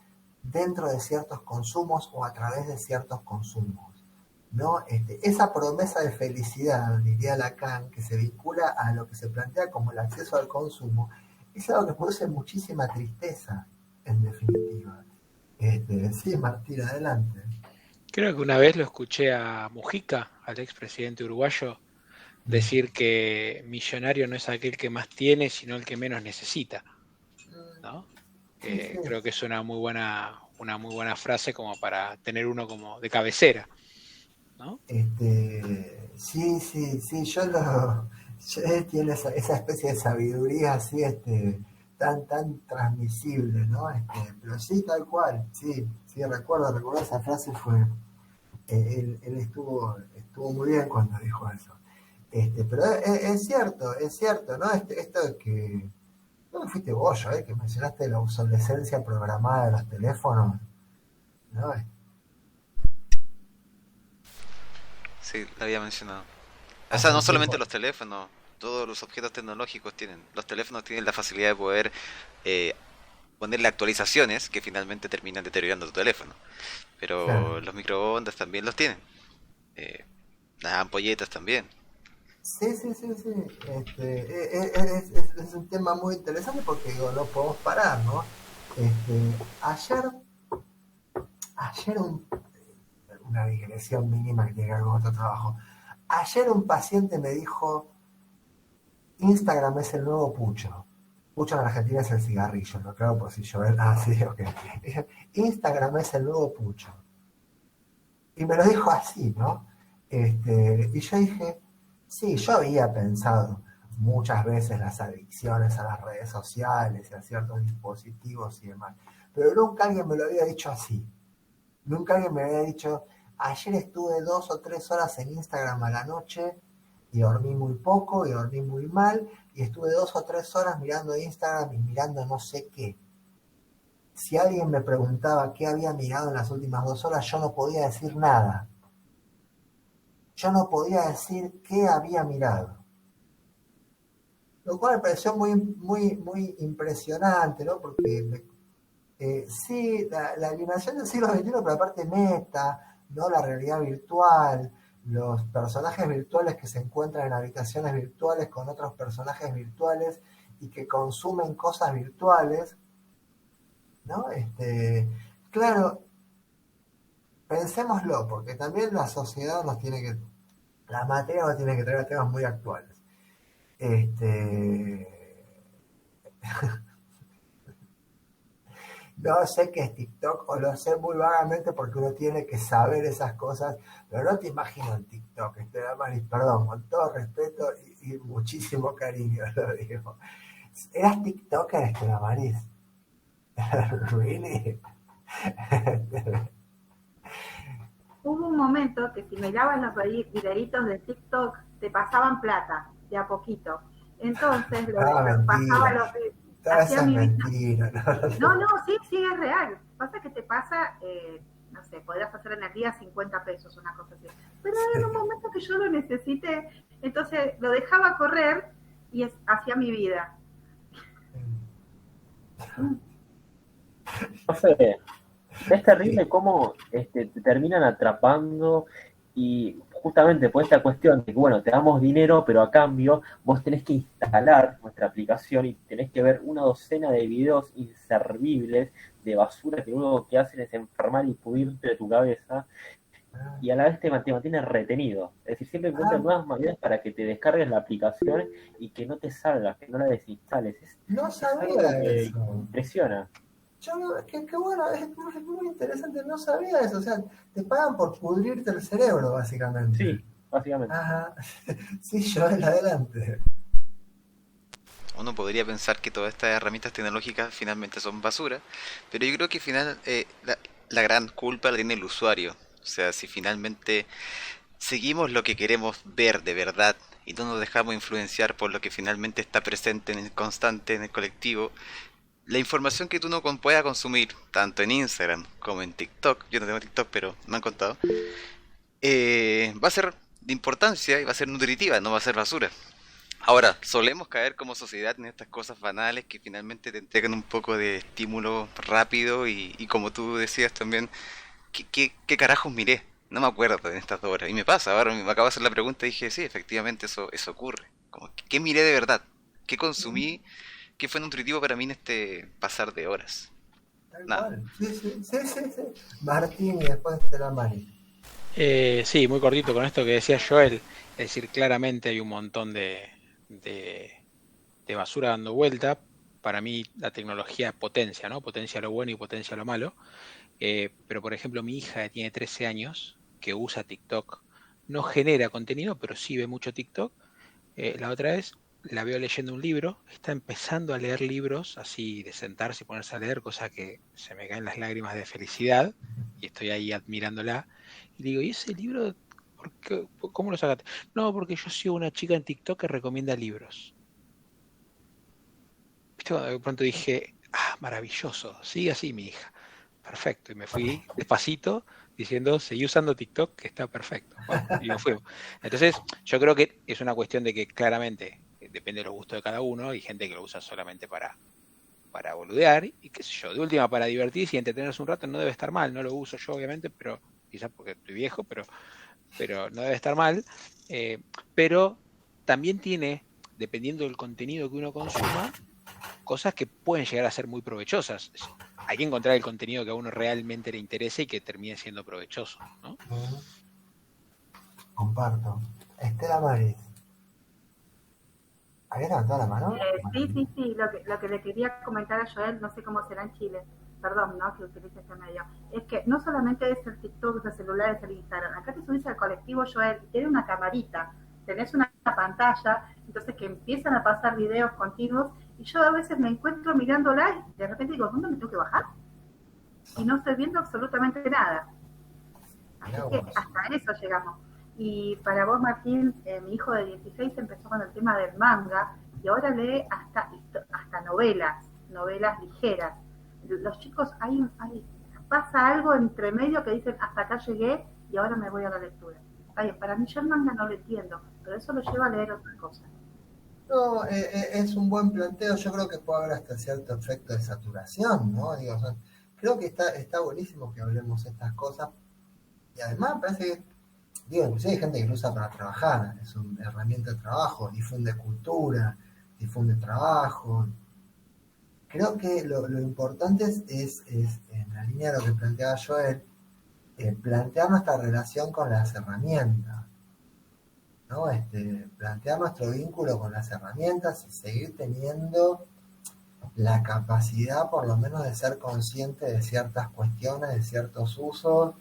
S1: dentro de ciertos consumos o a través de ciertos consumos, ¿no? Esa promesa de felicidad, diría Lacan, que se vincula a lo que se plantea como el acceso al consumo, es algo que produce muchísima tristeza, en definitiva. Sí, Martín, adelante.
S2: Creo que una vez lo escuché a Mujica, al expresidente uruguayo, decir que millonario no es aquel que más tiene, sino el que menos necesita, ¿no?
S1: Sí.
S2: Creo que es una muy buena frase como para tener uno como de cabecera, ¿no?
S1: Sí, yo tiene esa especie de sabiduría así, tan transmisible, ¿no? Pero sí, tal cual, sí, recuerdo esa frase, él estuvo muy bien cuando dijo eso. Pero es cierto, ¿no? Esto de que, no fuiste vos, que mencionaste la obsolescencia programada de los teléfonos, ¿no?
S4: Sí, lo había mencionado. O sea, no solamente los teléfonos, todos los objetos tecnológicos tienen. Los teléfonos tienen la facilidad de poder ponerle actualizaciones que finalmente terminan deteriorando tu teléfono. Pero
S1: Claro.
S4: los microondas también los tienen. Las ampolletas también.
S1: Sí. Es un tema muy interesante porque digo, no podemos parar, ¿no? Ayer una digresión mínima que tiene que ver con otro trabajo. Ayer un paciente me dijo, Instagram es el nuevo pucho. Pucho en Argentina es el cigarrillo, ¿no? Claro, por si yo... sí, ok. Instagram es el nuevo pucho. Y me lo dijo así, ¿no? Y yo dije, sí, yo había pensado muchas veces las adicciones a las redes sociales y a ciertos dispositivos y demás, pero nunca alguien me lo había dicho así. Nunca alguien me había dicho, ayer estuve 2 o 3 horas en Instagram a la noche y dormí muy poco y dormí muy mal y estuve 2 o 3 horas mirando Instagram y mirando no sé qué. Si alguien me preguntaba qué había mirado en las últimas 2 horas, yo no podía decir nada. Yo no podía decir qué había mirado. Lo cual me pareció muy impresionante, ¿no? Porque sí, la animación del siglo XXI, pero aparte meta, ¿no? La realidad virtual, los personajes virtuales que se encuentran en habitaciones virtuales con otros personajes virtuales y que consumen cosas virtuales, ¿no? Claro, pensémoslo, porque también la sociedad la materia nos tiene que traer a temas muy actuales. No sé qué es TikTok, o lo sé muy vagamente porque uno tiene que saber esas cosas, pero no te imagino en TikTok, Maris, perdón, con todo respeto y muchísimo cariño lo digo. ¿Eras TikToker, Maris? ¿Really?
S3: Hubo un momento que si mirabas los videitos de TikTok, te pasaban plata, de a poquito. Entonces, pasaba los
S1: hacía mi mentira.
S3: No, sí, es real. Pasa que te pasa, no sé, podrías hacer en el día 50 pesos, una cosa así. Pero en un momento que yo lo necesité, entonces lo dejaba correr y hacía mi vida.
S5: No sé, es terrible cómo te terminan atrapando y justamente por esta cuestión de que, bueno, te damos dinero, pero a cambio vos tenés que instalar nuestra aplicación y tenés que ver una docena de videos inservibles de basura que lo único que hacen es enfermar y pudrirte de tu cabeza
S1: Ah,
S5: y a la vez te mantiene retenido. Es decir, siempre encuentran
S1: ah,
S5: nuevas maneras para que te descargues la aplicación y que no te salgas, que no la desinstales.
S1: no
S5: Es algo
S1: sabía
S5: que
S1: eso.
S5: impresiona.
S1: Yo no, que bueno, es muy interesante, no sabía eso. O sea, te pagan por pudrirte el cerebro, básicamente.
S5: Sí, básicamente.
S1: Ajá. Sí, Joel, adelante.
S4: Uno podría pensar que todas estas herramientas tecnológicas finalmente son basura, pero yo creo que la gran culpa la tiene el usuario. O sea, si finalmente seguimos lo que queremos ver de verdad y no nos dejamos influenciar por lo que finalmente está presente en el constante, en el colectivo, la información que tú no puedas consumir, tanto en Instagram como en TikTok, yo no tengo TikTok, pero me han contado, va a ser de importancia y va a ser nutritiva, no va a ser basura. Ahora, solemos caer como sociedad en estas cosas banales que finalmente te entregan un poco de estímulo rápido y como tú decías también, ¿qué carajos miré? No me acuerdo en estas 2 horas. Y me pasa, ahora me acabo de hacer la pregunta y dije, sí, efectivamente eso ocurre. Como, ¿qué miré de verdad? ¿Qué consumí? ¿Qué fue nutritivo para mí en este pasar de horas?
S1: Tal
S4: Nada.
S1: cual. Sí, sí, sí, sí, sí. Martín y después te la Mari.
S2: Sí, muy cortito con esto que decía Joel. Es decir, claramente hay un montón de, de basura dando vuelta. Para mí la tecnología potencia, ¿no? Potencia lo bueno y potencia lo malo. Pero por ejemplo, mi hija que tiene 13 años, que usa TikTok, no genera contenido, pero sí ve mucho TikTok. La otra vez la veo leyendo un libro, está empezando a leer libros, así de sentarse y ponerse a leer, cosa que se me caen las lágrimas de felicidad, y estoy ahí admirándola. Y digo, ¿y ese libro, cómo lo sacaste? No, porque yo sigo una chica en TikTok que recomienda libros. ¿Viste? Cuando de pronto dije, maravilloso, sigue así mi hija. Perfecto, y me fui despacito diciendo, seguí usando TikTok, que está perfecto. Bueno, y nos fuimos. Entonces, yo creo que es una cuestión de que claramente depende de los gustos de cada uno, hay gente que lo usa solamente para boludear, y qué sé yo, de última para divertirse y entretenerse un rato no debe estar mal, no lo uso yo obviamente, pero quizás porque estoy viejo, pero no debe estar mal, eh, pero también tiene, dependiendo del contenido que uno consuma, cosas que pueden llegar a ser muy provechosas. Hay que encontrar el contenido que a uno realmente le interese y que termine siendo provechoso, ¿no?
S1: Comparto. Estela Maris. ¿Había levantado la mano?
S3: Sí, sí, sí, lo que le quería comentar a Joel, no sé cómo será en Chile, perdón, ¿no? Que utilice este medio, es que no solamente es el TikTok, el celular, es el Instagram, acá te subís al colectivo, Joel, y tiene una camarita, tenés una pantalla, entonces que empiezan a pasar videos continuos, y yo a veces me encuentro mirándola y de repente digo, ¿dónde me tengo que bajar? Y no estoy viendo absolutamente nada. Así que hasta eso llegamos. Y para vos, Martín, mi hijo de 16 empezó con el tema del manga y ahora lee hasta novelas ligeras. Los chicos, pasa algo entre medio que dicen, hasta acá llegué y ahora me voy a la lectura. Está bien, para mí yo el manga no lo entiendo, pero eso lo lleva a leer otras cosas.
S1: No, es un buen planteo. Yo creo que puede haber hasta cierto efecto de saturación, ¿no? Digo, o sea, creo que está buenísimo que hablemos estas cosas. Y además me parece que, digo, inclusive hay gente que lo usa para trabajar, es una herramienta de trabajo, difunde cultura, difunde trabajo. Creo que lo importante es, en la línea de lo que planteaba Joel, plantear nuestra relación con las herramientas, ¿no? Plantear nuestro vínculo con las herramientas y seguir teniendo la capacidad por lo menos de ser consciente de ciertas cuestiones, de ciertos usos,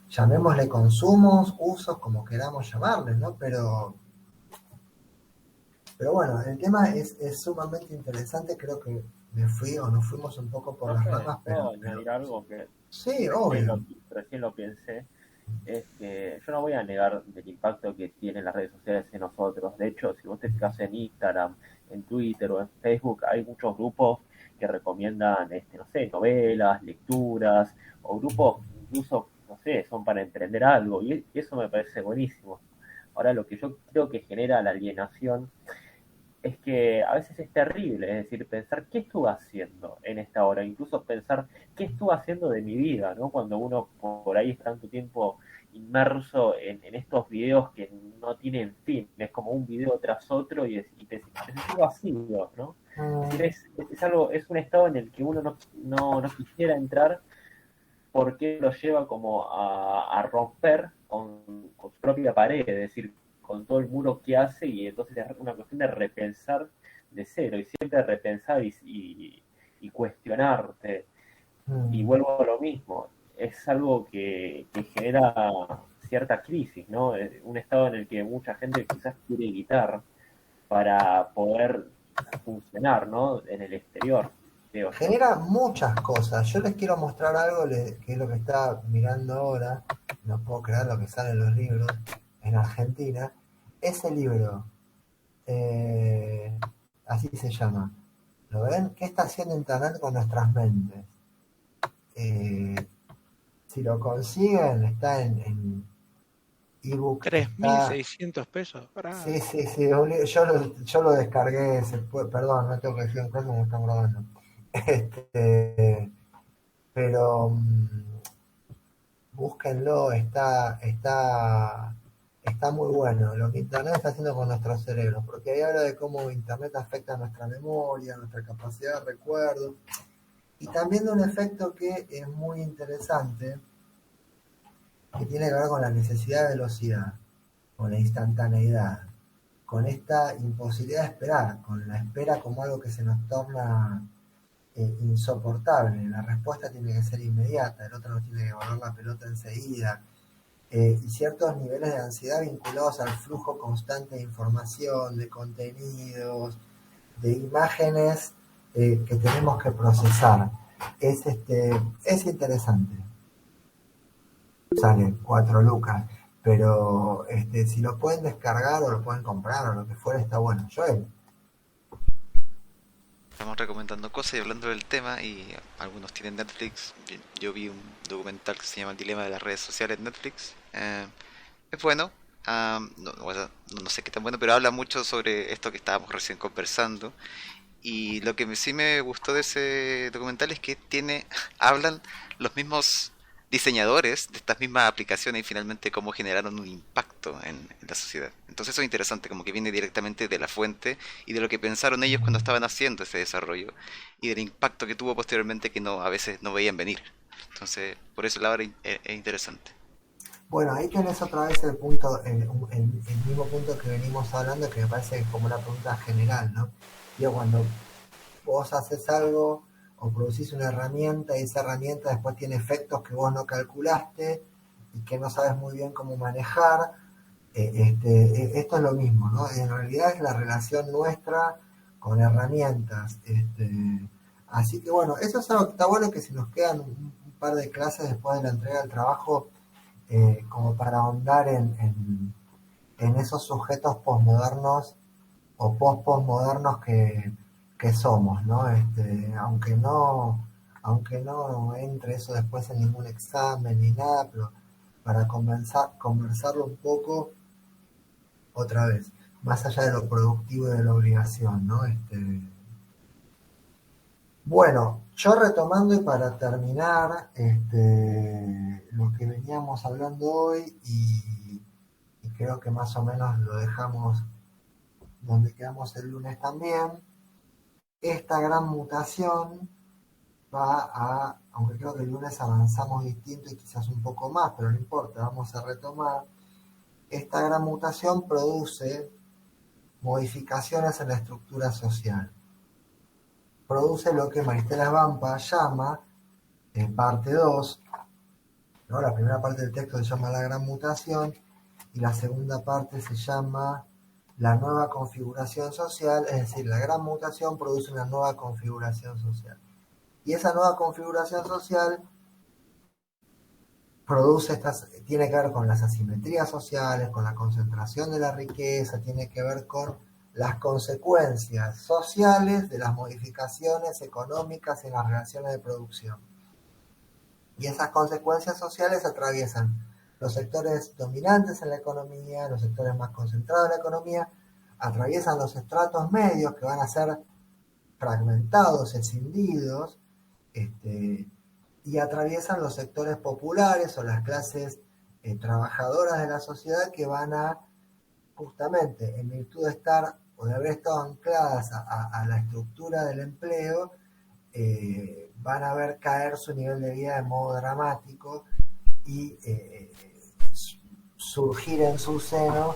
S1: llamémosle consumos, usos, como queramos llamarle, ¿no? Pero bueno, el tema es sumamente interesante, creo que me fui o nos fuimos un poco por las ramas,
S5: ¿Puedo añadir algo que
S1: sí, obvio.
S5: recién lo pensé? Es que yo no voy a negar el impacto que tienen las redes sociales en nosotros. De hecho, si vos te fijas en Instagram, en Twitter o en Facebook, hay muchos grupos que recomiendan, no sé, novelas, lecturas, o grupos que incluso, no sé, son para emprender algo, y eso me parece buenísimo. Ahora, lo que yo creo que genera la alienación es que a veces es terrible, es decir, pensar qué estuve haciendo en esta hora, incluso pensar qué estuve haciendo de mi vida, ¿no? Cuando uno por ahí está tanto tiempo inmerso en estos videos que no tienen fin, es como un video tras otro y te sientes vacío, ¿no? Es decir, es algo, es un estado en el que uno no quisiera entrar porque lo lleva como a romper con su propia pared, es decir, con todo el muro que hace, y entonces es una cuestión de repensar de cero, y siempre repensar y cuestionarte. Y vuelvo a lo mismo, es algo que genera cierta crisis, ¿no? Un estado en el que mucha gente quizás quiere evitar para poder funcionar, ¿no? En el exterior.
S1: Genera muchas cosas. Yo les quiero mostrar algo que es lo que está mirando ahora. No puedo creer lo que sale en los libros en Argentina. Ese libro, así se llama. ¿Lo ven? ¿Qué está haciendo Internet con nuestras mentes? Si lo consiguen, está en ebook.
S2: 3.600 pesos.
S1: Sí, sí, sí. Yo lo descargué. Perdón, no tengo que decir un caso como están grabando. Pero búsquenlo, está muy bueno lo que Internet está haciendo con nuestros cerebros, porque ahí habla de cómo Internet afecta a nuestra memoria, nuestra capacidad de recuerdo, y también de un efecto que es muy interesante, que tiene que ver con la necesidad de velocidad, con la instantaneidad, con esta imposibilidad de esperar, con la espera como algo que se nos torna insoportable. La respuesta tiene que ser inmediata, el otro nos tiene que volver la pelota enseguida, y ciertos niveles de ansiedad vinculados al flujo constante de información, de contenidos, de imágenes que tenemos que procesar. Es interesante. Sale 4 lucas, pero si lo pueden descargar o lo pueden comprar o lo que fuera, está bueno. Joel.
S4: Estamos recomendando cosas y hablando del tema, y algunos tienen Netflix. Yo vi un documental que se llama El dilema de las redes sociales en Netflix. Es bueno, no sé qué tan bueno, pero habla mucho sobre esto que estábamos recién conversando. Y lo que sí me gustó de ese documental es que hablan los mismos diseñadores de estas mismas aplicaciones y finalmente cómo generaron un impacto en la sociedad. Entonces eso es interesante, como que viene directamente de la fuente y de lo que pensaron ellos cuando estaban haciendo ese desarrollo y del impacto que tuvo posteriormente que a veces no veían venir. Entonces, por eso la obra es interesante.
S1: Bueno, ahí tenés otra vez el punto, el mismo punto que venimos hablando, que me parece que es como una pregunta general, ¿no? Digo, cuando vos haces algo o producís una herramienta y esa herramienta después tiene efectos que vos no calculaste y que no sabes muy bien cómo manejar, esto es lo mismo, ¿no? En realidad es la relación nuestra con herramientas. Así que bueno, eso es algo que está bueno, que si nos quedan un par de clases después de la entrega del trabajo, como para ahondar en esos sujetos posmodernos o post-posmodernos que somos, ¿no? Aunque no entre eso después en ningún examen ni nada, pero para conversarlo un poco otra vez, más allá de lo productivo y de la obligación, ¿no? Bueno, yo retomando y para terminar lo que veníamos hablando hoy, y creo que más o menos lo dejamos donde quedamos el lunes también, esta gran mutación aunque creo que el lunes avanzamos distinto y quizás un poco más, pero no importa, vamos a retomar. Esta gran mutación produce modificaciones en la estructura social. Produce lo que Maristela Vampa llama, en parte 2, ¿no? La primera parte del texto se llama La gran mutación y la segunda parte se llama La nueva configuración social, es decir, la gran mutación produce una nueva configuración social. Y esa nueva configuración social tiene que ver con las asimetrías sociales, con la concentración de la riqueza, tiene que ver con las consecuencias sociales de las modificaciones económicas en las relaciones de producción. Y esas consecuencias sociales atraviesan los sectores dominantes en la economía, los sectores más concentrados en la economía, atraviesan los estratos medios que van a ser fragmentados, escindidos, y atraviesan los sectores populares o las clases trabajadoras de la sociedad que van a, justamente, en virtud de estar o de haber estado ancladas a la estructura del empleo, van a ver caer su nivel de vida de modo dramático y surgir en su seno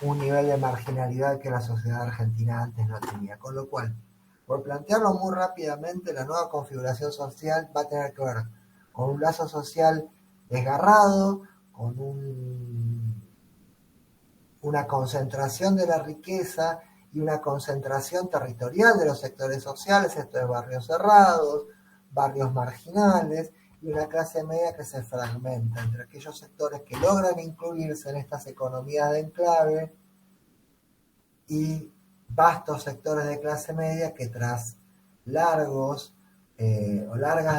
S1: un nivel de marginalidad que la sociedad argentina antes no tenía. Con lo cual, por plantearlo muy rápidamente, la nueva configuración social va a tener que ver con un lazo social desgarrado, con una concentración de la riqueza y una concentración territorial de los sectores sociales, esto es barrios cerrados, barrios marginales, y una clase media que se fragmenta entre aquellos sectores que logran incluirse en estas economías de enclave y vastos sectores de clase media que tras largas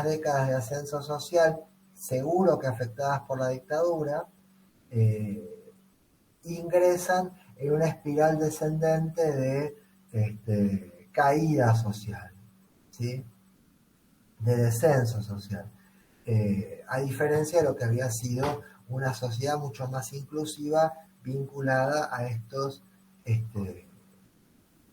S1: décadas de ascenso social, seguro que afectadas por la dictadura, ingresan en una espiral descendente de caída social, ¿sí? De descenso social, a diferencia de lo que había sido una sociedad mucho más inclusiva vinculada a estos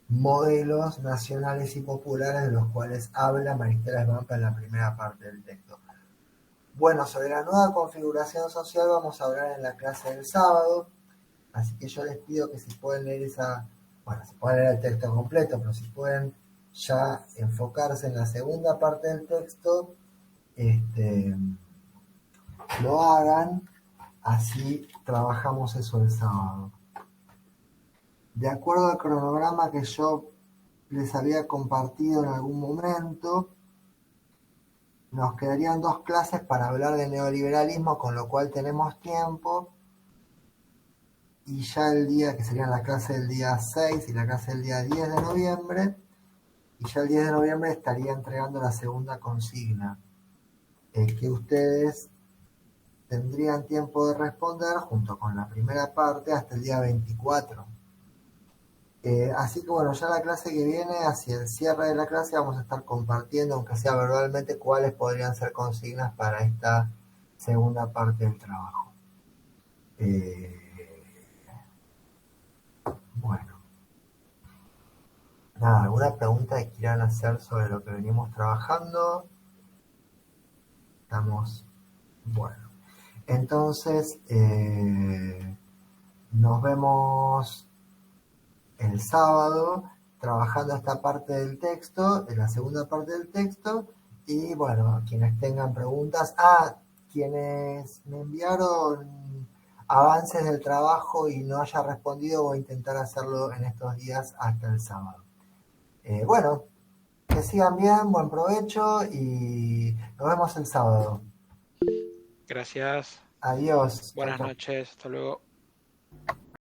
S1: modelos nacionales y populares de los cuales habla Maristela Svampa en la primera parte del texto. Bueno, sobre la nueva configuración social vamos a hablar en la clase del sábado, así que yo les pido que si pueden leer si pueden leer el texto completo, pero si pueden ya enfocarse en la segunda parte del texto, lo hagan, así trabajamos eso el sábado. De acuerdo al cronograma que yo les había compartido en algún momento, nos quedarían 2 clases para hablar de neoliberalismo, con lo cual tenemos tiempo, y ya el día, que serían la clase del día 6 y la clase del día 10 de noviembre, y ya el 10 de noviembre estaría entregando la segunda consigna, que ustedes tendrían tiempo de responder junto con la primera parte hasta el día 24. Así que bueno, ya la clase que viene, hacia el cierre de la clase, vamos a estar compartiendo, aunque sea verbalmente, cuáles podrían ser consignas para esta segunda parte del trabajo. Bueno, nada, ¿alguna pregunta que quieran hacer sobre lo que venimos trabajando? Estamos, bueno, entonces nos vemos el sábado trabajando esta parte del texto, en la segunda parte del texto, y bueno, quienes tengan preguntas, quienes me enviaron avances del trabajo y no haya respondido, voy a intentar hacerlo en estos días hasta el sábado. Bueno, que sigan bien, buen provecho y nos vemos el sábado.
S2: Gracias.
S1: Adiós.
S2: Buenas noches, hasta luego.